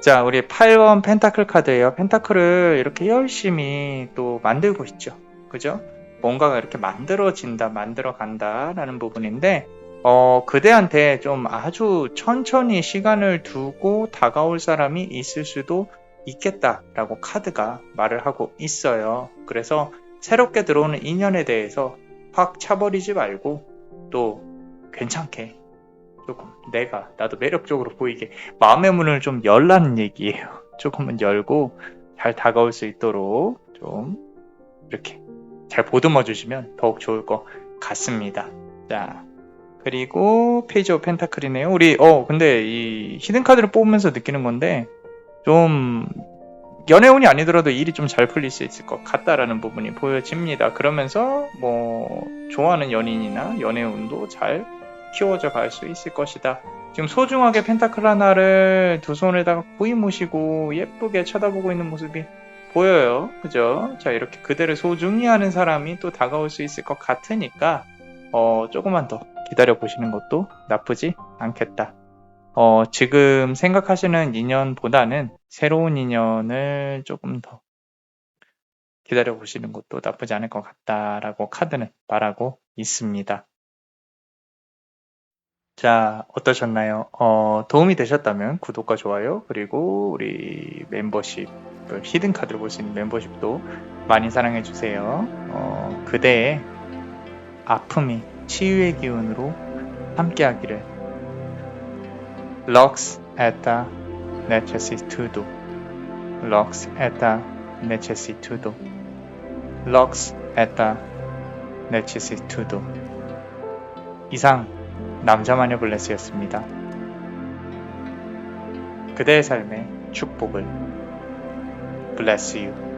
자, 우리 8번 펜타클 카드예요. 펜타클을 이렇게 열심히 또 만들고 있죠. 그죠? 뭔가가 이렇게 만들어진다, 만들어간다라는 부분인데 그대한테 좀 아주 천천히 시간을 두고 다가올 사람이 있을 수도 있겠다라고 카드가 말을 하고 있어요. 그래서 새롭게 들어오는 인연에 대해서 확 차버리지 말고 또 괜찮게 조금 나도 매력적으로 보이게 마음의 문을 좀 열라는 얘기예요. 조금은 열고 잘 다가올 수 있도록 좀 이렇게 잘 보듬어 주시면 더욱 좋을 것 같습니다. 자, 그리고 페이지 오브 펜타클이네요. 우리 근데 이 히든 카드를 뽑으면서 느끼는 건데 좀 연애운이 아니더라도 일이 좀 잘 풀릴 수 있을 것 같다라는 부분이 보여집니다. 그러면서 뭐 좋아하는 연인이나 연애운도 잘 키워져 갈 수 있을 것이다. 지금 소중하게 펜타클 하나를 두 손에다가 고이 모시고 예쁘게 쳐다보고 있는 모습이 보여요. 그죠? 자, 이렇게 그대를 소중히 하는 사람이 또 다가올 수 있을 것 같으니까 조금만 더 기다려 보시는 것도 나쁘지 않겠다. 지금 생각하시는 인연보다는 새로운 인연을 조금 더 기다려 보시는 것도 나쁘지 않을 것 같다라고 카드는 말하고 있습니다. 자, 어떠셨나요? 도움이 되셨다면 구독과 좋아요, 그리고 우리 멤버십, 히든 카드를 볼 수 있는 멤버십도 많이 사랑해 주세요. 그대의 아픔이 치유의 기운으로 함께하기를. Lux et necessitudo. Lux et necessitudo. Lux et 네치시 투도. 이상 남자마녀 블레스였습니다. 그대의 삶의 축복을 bless you.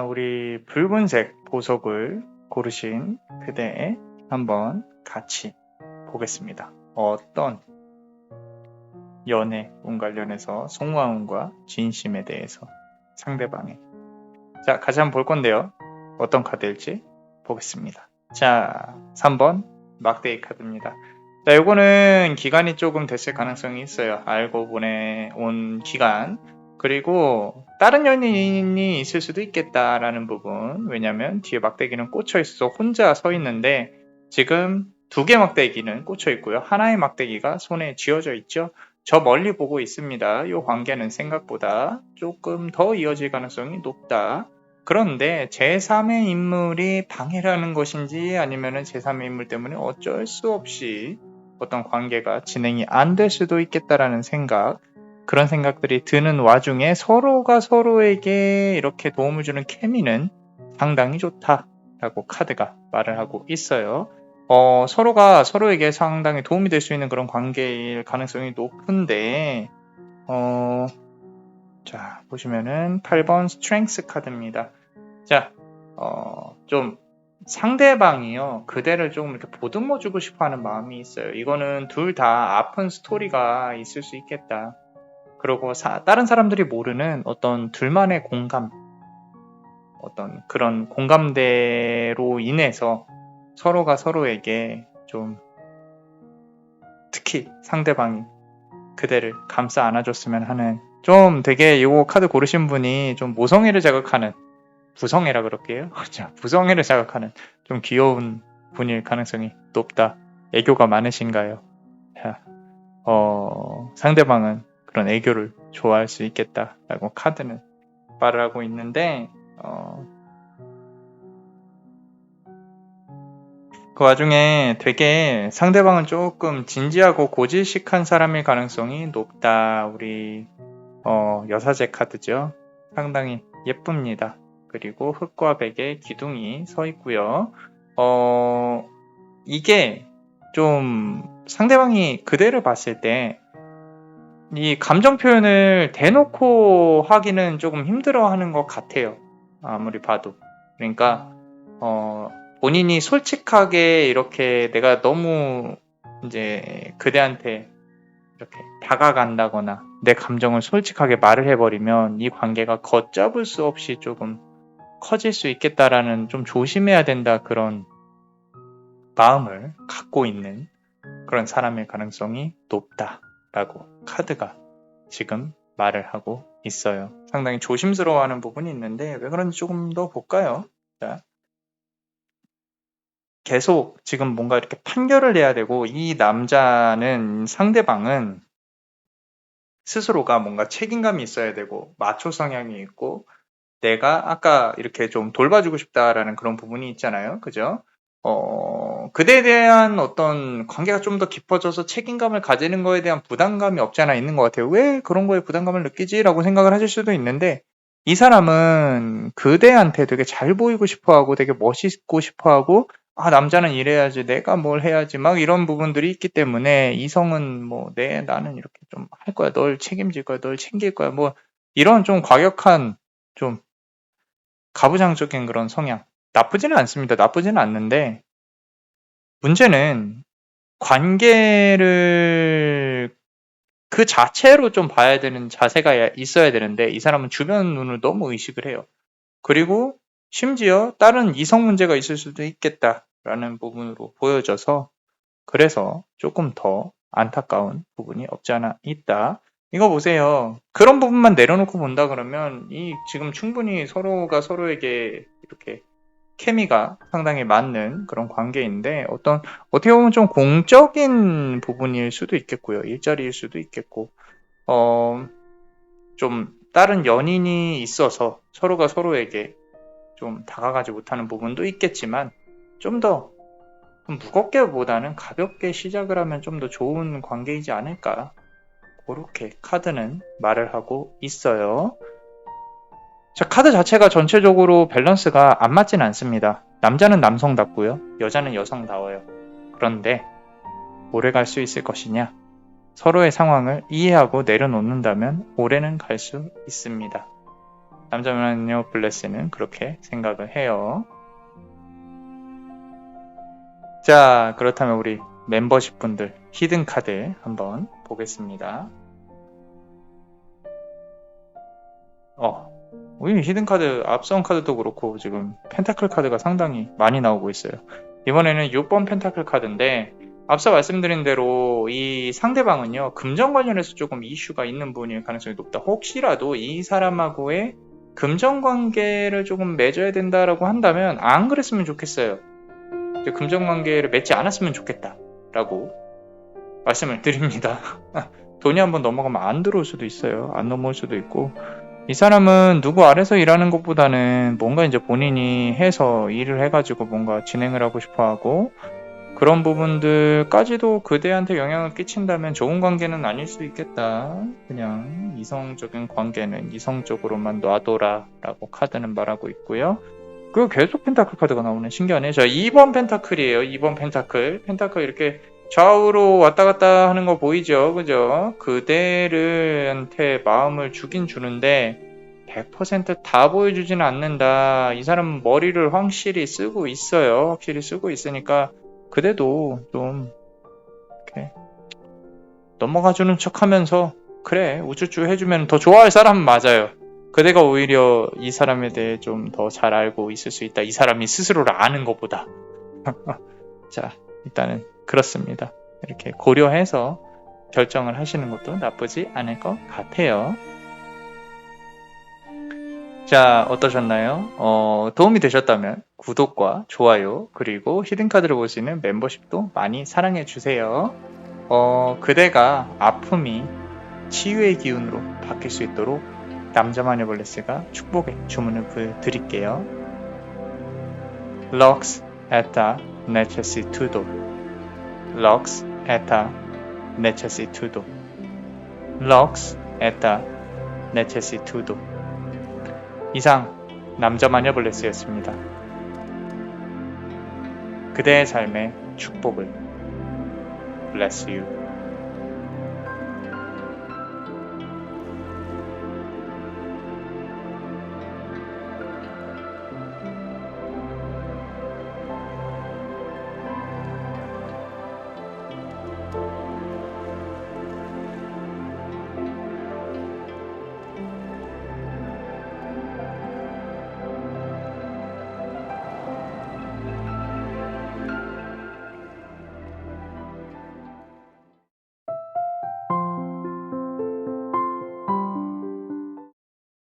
우리 붉은색 보석을 고르신 그대 한번 같이 보겠습니다. 어떤 연애 운 관련해서 속마음과 진심에 대해서 상대방의. 자, 같이 한번 볼 건데요. 어떤 카드일지 보겠습니다. 자, 3번 막대기 카드입니다. 자, 요거는 기간이 조금 됐을 가능성이 있어요. 알고 보내온 기간. 그리고 다른 연인이 있을 수도 있겠다라는 부분. 왜냐면 뒤에 막대기는 꽂혀 있어서 혼자 서 있는데 지금 2개 막대기는 꽂혀 있고요. 하나의 막대기가 손에 쥐어져 있죠. 저 멀리 보고 있습니다. 이 관계는 생각보다 조금 더 이어질 가능성이 높다. 그런데 제3의 인물이 방해를 하는 것인지 아니면 제3의 인물 때문에 어쩔 수 없이 어떤 관계가 진행이 안 될 수도 있겠다라는 생각, 그런 생각들이 드는 와중에 서로가 서로에게 이렇게 도움을 주는 케미는 상당히 좋다라고 카드가 말을 하고 있어요. 서로가 서로에게 상당히 도움이 될 수 있는 그런 관계일 가능성이 높은데, 자, 보시면은 8번 스트렝스 카드입니다. 자, 좀 상대방이요, 그대를 조금 이렇게 보듬어주고 싶어 하는 마음이 있어요. 이거는 둘 다 아픈 스토리가 있을 수 있겠다. 그리고 다른 사람들이 모르는 어떤 둘만의 공감, 어떤 그런 공감대로 인해서 서로가 서로에게 좀, 특히 상대방이 그대를 감싸 안아줬으면 하는, 좀 되게 이 카드 고르신 분이 좀 모성애를 자극하는, 부성애라 그럴게요. 부성애를 자극하는 좀 귀여운 분일 가능성이 높다. 애교가 많으신가요? 자, 상대방은 그런 애교를 좋아할 수 있겠다라고 카드는 말을 하고 있는데, 그 와중에 되게 상대방은 조금 진지하고 고지식한 사람일 가능성이 높다. 우리 여사제 카드죠. 상당히 예쁩니다. 그리고 흑과 백의 기둥이 서 있고요. 이게 좀 상대방이 그대를 봤을 때 이 감정 표현을 대놓고 하기는 조금 힘들어하는 것 같아요. 아무리 봐도. 그러니까 본인이 솔직하게 이렇게 내가 너무 이제 그대한테 이렇게 다가간다거나 내 감정을 솔직하게 말을 해버리면 이 관계가 걷잡을 수 없이 조금 커질 수 있겠다라는, 좀 조심해야 된다, 그런 마음을 갖고 있는 그런 사람일 가능성이 높다라고 카드가 지금 말을 하고 있어요. 상당히 조심스러워하는 부분이 있는데 왜 그런지 조금 더 볼까요? 자, 계속 지금 뭔가 이렇게 판결을 해야 되고, 이 남자는, 상대방은 스스로가 뭔가 책임감이 있어야 되고 마초 성향이 있고, 내가 아까 이렇게 좀 돌봐주고 싶다라는 그런 부분이 있잖아요. 그죠? 그대에 대한 어떤 관계가 좀 더 깊어져서 책임감을 가지는 거에 대한 부담감이 없지 않아 있는 것 같아요. 왜 그런 거에 부담감을 느끼지라고 생각을 하실 수도 있는데, 이 사람은 그대한테 되게 잘 보이고 싶어 하고 되게 멋있고 싶어 하고, 남자는 이래야지, 내가 뭘 해야지, 막 이런 부분들이 있기 때문에, 이성은 뭐, 나는 이렇게 좀 할 거야, 널 책임질 거야, 널 챙길 거야, 뭐, 이런 좀 과격한, 좀 가부장적인 그런 성향. 나쁘지는 않습니다. 나쁘지는 않는데, 문제는 관계를 그 자체로 좀 봐야 되는 자세가 있어야 되는데, 이 사람은 주변 눈을 너무 의식을 해요. 그리고 심지어 다른 이성 문제가 있을 수도 있겠다라는 부분으로 보여져서, 그래서 조금 더 안타까운 부분이 없지 않아 있다. 이거 보세요. 그런 부분만 내려놓고 본다 그러면 이 지금 충분히 서로가 서로에게 이렇게 케미가 상당히 맞는 그런 관계인데 어떻게 보면 좀 공적인 부분일 수도 있겠고요. 일자리일 수도 있겠고 좀 다른 연인이 있어서 서로가 서로에게 좀 다가가지 못하는 부분도 있겠지만 좀 더 무겁게보다는 가볍게 시작을 하면 좀 더 좋은 관계이지 않을까, 그렇게 카드는 말을 하고 있어요. 자, 카드 자체가 전체적으로 밸런스가 안 맞진 않습니다. 남자는 남성답고요, 여자는 여성다워요. 그런데 오래 갈 수 있을 것이냐? 서로의 상황을 이해하고 내려놓는다면 오래는 갈 수 있습니다. 남자만요 블레스는 그렇게 생각을 해요. 자, 그렇다면 우리 멤버십 분들 히든 카드 한번 보겠습니다. 우리 히든 카드 앞선 카드도 그렇고 지금 펜타클 카드가 상당히 많이 나오고 있어요. 이번에는 6번 펜타클 카드인데 앞서 말씀드린 대로 이 상대방은요 금전 관련해서 조금 이슈가 있는 분일 가능성이 높다. 혹시라도 이 사람하고의 금전 관계를 조금 맺어야 된다라고 한다면 안 그랬으면 좋겠어요. 금전 관계를 맺지 않았으면 좋겠다 라고 말씀을 드립니다. 돈이 한번 넘어가면 안 들어올 수도 있어요. 안 넘어올 수도 있고, 이 사람은 누구 아래서 일하는 것보다는 뭔가 이제 본인이 해서 일을 해가지고 뭔가 진행을 하고 싶어 하고, 그런 부분들까지도 그대한테 영향을 끼친다면 좋은 관계는 아닐 수 있겠다. 그냥 이성적인 관계는 이성적으로만 놔둬라 라고 카드는 말하고 있고요. 그리고 계속 펜타클 카드가 나오네. 신기하네. 자, 2번 펜타클이에요. 2번 펜타클. 펜타클 이렇게 좌우로 왔다 갔다 하는 거 보이죠? 그죠? 그대한테 마음을 주긴 주는데 100%다 보여주지는 않는다. 이 사람은 머리를 확실히 쓰고 있어요. 확실히 쓰고 있으니까 그대도 좀 이렇게 넘어가주는 척 하면서 그래, 우쭈쭈 해주면 더 좋아할 사람은 맞아요. 그대가 오히려 이 사람에 대해 좀 더 잘 알고 있을 수 있다. 이 사람이 스스로를 아는 것보다. 자, 일단은 그렇습니다. 이렇게 고려해서 결정을 하시는 것도 나쁘지 않을 것 같아요. 자, 어떠셨나요? 도움이 되셨다면 구독과 좋아요, 그리고 히든카드를 보시는 멤버십도 많이 사랑해주세요. 그대가 아픔이 치유의 기운으로 바뀔 수 있도록 남자마녀 블레스가 축복의 주문을 드릴게요. Lux eta necessitudo. Lux eta necessitudo. Lux eta necessitudo. 이상 남자마녀 블레스였습니다. 그대의 삶의 축복을. Bless you.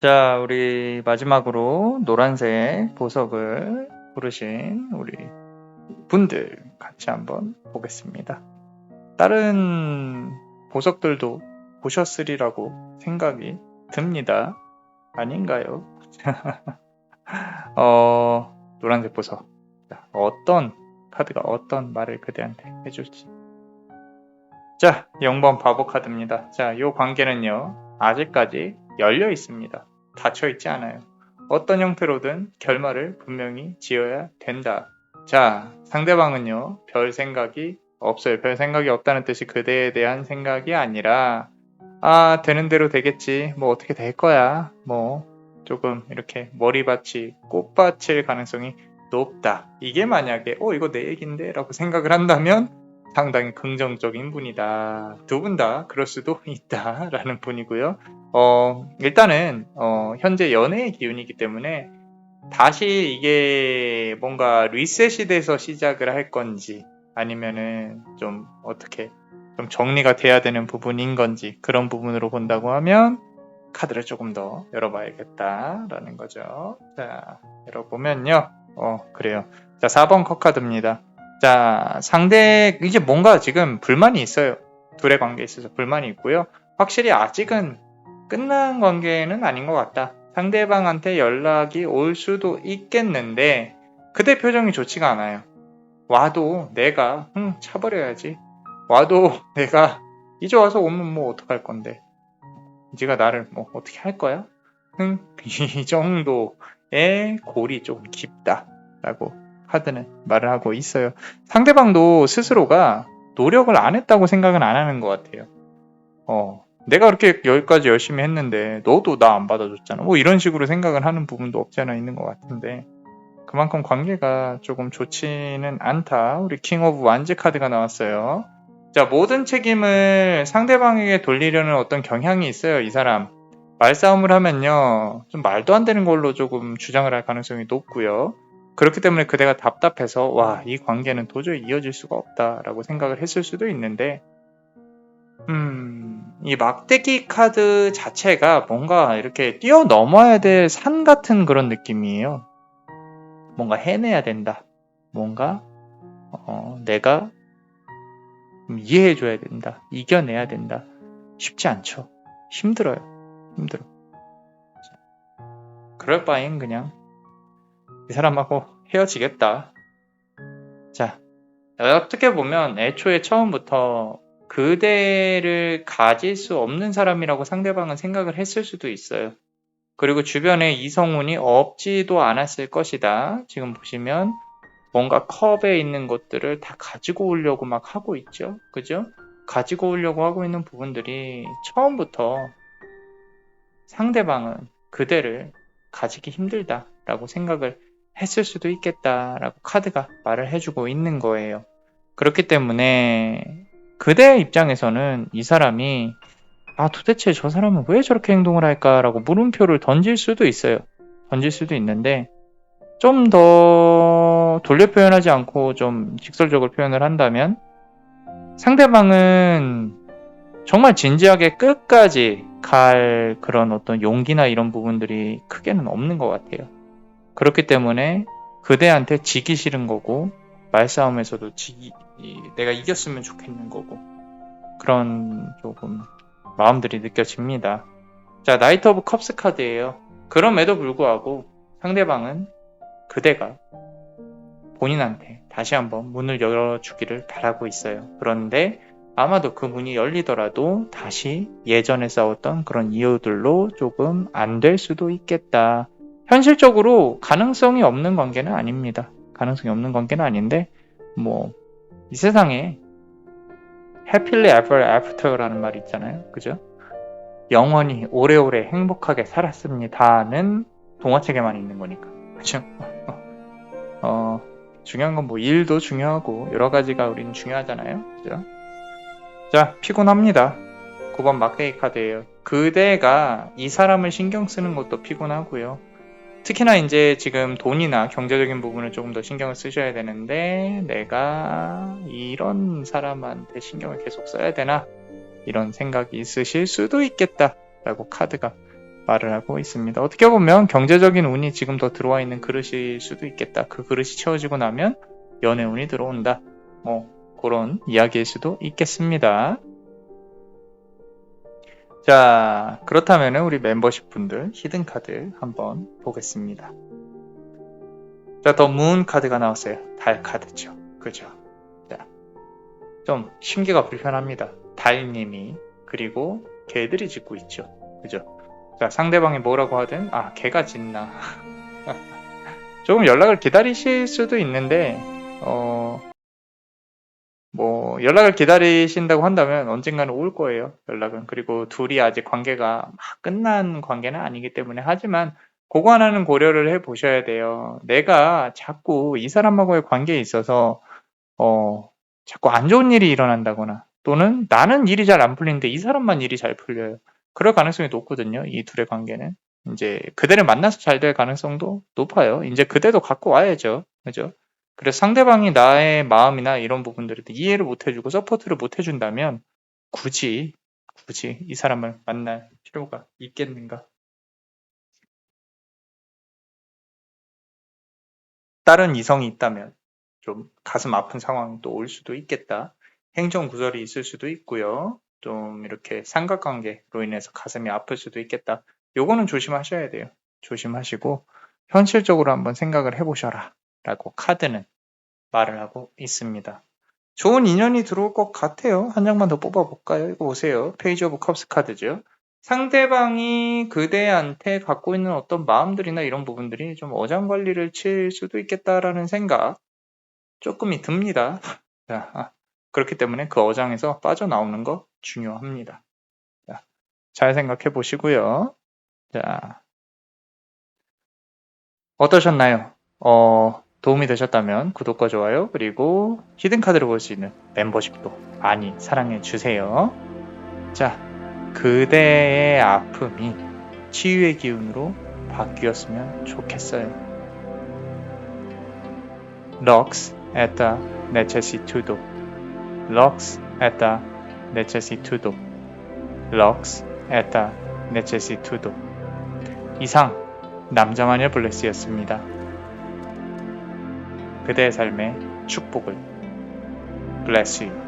자, 우리 마지막으로 노란색 보석을 고르신 우리 분들 같이 한번 보겠습니다. 다른 보석들도 보셨으리라고 생각이 듭니다. 아닌가요? 노란색 보석. 자, 어떤 카드가 어떤 말을 그대한테 해줄지. 자, 0번 바보 카드입니다. 자, 이 관계는요, 아직까지 열려 있습니다. 닫혀 있지 않아요. 어떤 형태로든 결말을 분명히 지어야 된다. 자, 상대방은요, 별 생각이 없어요. 별 생각이 없다는 뜻이 그대에 대한 생각이 아니라, 되는 대로 되겠지. 뭐 어떻게 될 거야. 뭐 조금 이렇게 머리밭이 꽃밭일 가능성이 높다. 이게 만약에 이거 내 얘긴데 라고 생각을 한다면 상당히 긍정적인 분이다. 두 분 다 그럴 수도 있다 라는 분이고요. 일단은 현재 연애의 기운이기 때문에 다시 이게 뭔가 리셋이 돼서 시작을 할 건지 아니면은 좀 어떻게 좀 정리가 돼야 되는 부분인 건지 그런 부분으로 본다고 하면 카드를 조금 더 열어봐야겠다라는 거죠. 자, 열어보면요. 그래요. 자, 4번 컷 카드입니다. 자, 상대, 이게 뭔가 지금 불만이 있어요. 둘의 관계에 있어서 불만이 있고요. 확실히 아직은 끝난 관계는 아닌 것 같다. 상대방한테 연락이 올 수도 있겠는데, 그대 표정이 좋지가 않아요. 와도 내가, 차버려야지. 와도 내가, 이제 와서 오면 뭐 어떡할 건데. 네가 나를 뭐 어떻게 할 거야? 이 정도의 골이 좀 깊다라고 카드는 말을 하고 있어요. 상대방도 스스로가 노력을 안 했다고 생각은 안 하는 것 같아요. 내가 그렇게 여기까지 열심히 했는데 너도 나 안 받아줬잖아. 뭐 이런 식으로 생각을 하는 부분도 없지 않아 있는 것 같은데 그만큼 관계가 조금 좋지는 않다. 우리 킹 오브 완즈 카드가 나왔어요. 자, 모든 책임을 상대방에게 돌리려는 어떤 경향이 있어요, 이 사람. 말싸움을 하면요, 좀 말도 안 되는 걸로 조금 주장을 할 가능성이 높고요. 그렇기 때문에 그대가 답답해서, 와, 이 관계는 도저히 이어질 수가 없다라고 생각을 했을 수도 있는데, 이 막대기 카드 자체가 뭔가 이렇게 뛰어넘어야 될 산 같은 그런 느낌이에요. 뭔가 해내야 된다. 뭔가, 내가 이해해줘야 된다. 이겨내야 된다. 쉽지 않죠. 힘들어요. 힘들어. 그럴 바엔 그냥 이 사람하고 헤어지겠다. 자, 어떻게 보면 애초에 처음부터 그대를 가질 수 없는 사람이라고 상대방은 생각을 했을 수도 있어요. 그리고 주변에 이성운이 없지도 않았을 것이다. 지금 보시면 뭔가 컵에 있는 것들을 다 가지고 오려고 막 하고 있죠. 그죠? 가지고 오려고 하고 있는 부분들이 처음부터 상대방은 그대를 가지기 힘들다라고 생각을 했을 수도 있겠다라고 카드가 말을 해주고 있는 거예요. 그렇기 때문에 그대 입장에서는 이 사람이 도대체 저 사람은 왜 저렇게 행동을 할까라고 물음표를 던질 수도 있어요. 던질 수도 있는데 좀 더 돌려 표현하지 않고 좀 직설적으로 표현을 한다면 상대방은 정말 진지하게 끝까지 갈 그런 어떤 용기나 이런 부분들이 크게는 없는 것 같아요. 그렇기 때문에 그대한테 지기 싫은 거고 말싸움에서도 내가 이겼으면 좋겠는 거고 그런 조금 마음들이 느껴집니다. 자, 나이트 오브 컵스 카드예요. 그럼에도 불구하고 상대방은 그대가 본인한테 다시 한번 문을 열어주기를 바라고 있어요. 그런데 아마도 그 문이 열리더라도 다시 예전에 싸웠던 그런 이유들로 조금 안 될 수도 있겠다. 현실적으로 가능성이 없는 관계는 아닙니다. 가능성이 없는 관계는 아닌데 이 세상에 happily ever after라는 말이 있잖아요. 그죠? 영원히 오래오래 행복하게 살았습니다는 동화책에만 있는 거니까. 그죠? 중요한 건 일도 중요하고 여러 가지가 우리는 중요하잖아요. 그죠? 자, 피곤합니다. 9번 막대기 카드예요. 그대가 이 사람을 신경 쓰는 것도 피곤하고요. 특히나 이제 지금 돈이나 경제적인 부분을 조금 더 신경을 쓰셔야 되는데 내가 이런 사람한테 신경을 계속 써야 되나? 이런 생각이 있으실 수도 있겠다라고 카드가 말을 하고 있습니다. 어떻게 보면 경제적인 운이 지금 더 들어와 있는 그릇일 수도 있겠다. 그 그릇이 채워지고 나면 연애운이 들어온다. 그런 이야기일 수도 있겠습니다. 자, 그렇다면 우리 멤버십 분들 히든 카드 한번 보겠습니다. 자, 더 문 카드가 나왔어요. 달 카드죠. 그죠? 자, 좀 심기가 불편합니다. 달님이 그리고 개들이 짖고 있죠. 그죠? 자, 상대방이 뭐라고 하든 개가 짖나. 조금 연락을 기다리실 수도 있는데 연락을 기다리신다고 한다면 언젠가는 올 거예요. 연락은. 그리고 둘이 아직 관계가 막 끝난 관계는 아니기 때문에 하지만 그거 하나는 고려를 해 보셔야 돼요. 내가 자꾸 이 사람하고의 관계에 있어서 자꾸 안 좋은 일이 일어난다거나 또는 나는 일이 잘 안 풀리는데 이 사람만 일이 잘 풀려요. 그럴 가능성이 높거든요. 이 둘의 관계는. 이제 그대를 만나서 잘 될 가능성도 높아요. 이제 그대도 갖고 와야죠. 그죠? 그래서 상대방이 나의 마음이나 이런 부분들을 이해를 못 해주고 서포트를 못 해준다면 굳이 이 사람을 만날 필요가 있겠는가? 다른 이성이 있다면 좀 가슴 아픈 상황이 또 올 수도 있겠다. 행정 구설이 있을 수도 있고요. 좀 이렇게 삼각관계로 인해서 가슴이 아플 수도 있겠다. 요거는 조심하셔야 돼요. 조심하시고 현실적으로 한번 생각을 해보셔라 라고 카드는 말을 하고 있습니다. 좋은 인연이 들어올 것 같아요. 한 장만 더 뽑아볼까요? 이거 보세요. 페이지 오브 컵스 카드죠. 상대방이 그대한테 갖고 있는 어떤 마음들이나 이런 부분들이 좀 어장관리를 칠 수도 있겠다라는 생각 조금이 듭니다. 자, 그렇기 때문에 그 어장에서 빠져나오는 거 중요합니다. 자, 잘 생각해 보시고요. 자, 어떠셨나요? 도움이 되셨다면 구독과 좋아요 그리고 히든카드를 볼 수 있는 멤버십도 많이 사랑해 주세요. 자, 그대의 아픔이 치유의 기운으로 바뀌었으면 좋겠어요. Lux et necessitudo. Lux et necessitudo. Lux et necessitudo. 이상 남자마녀 블레스였습니다. 그대의 삶에 축복을. Bless you.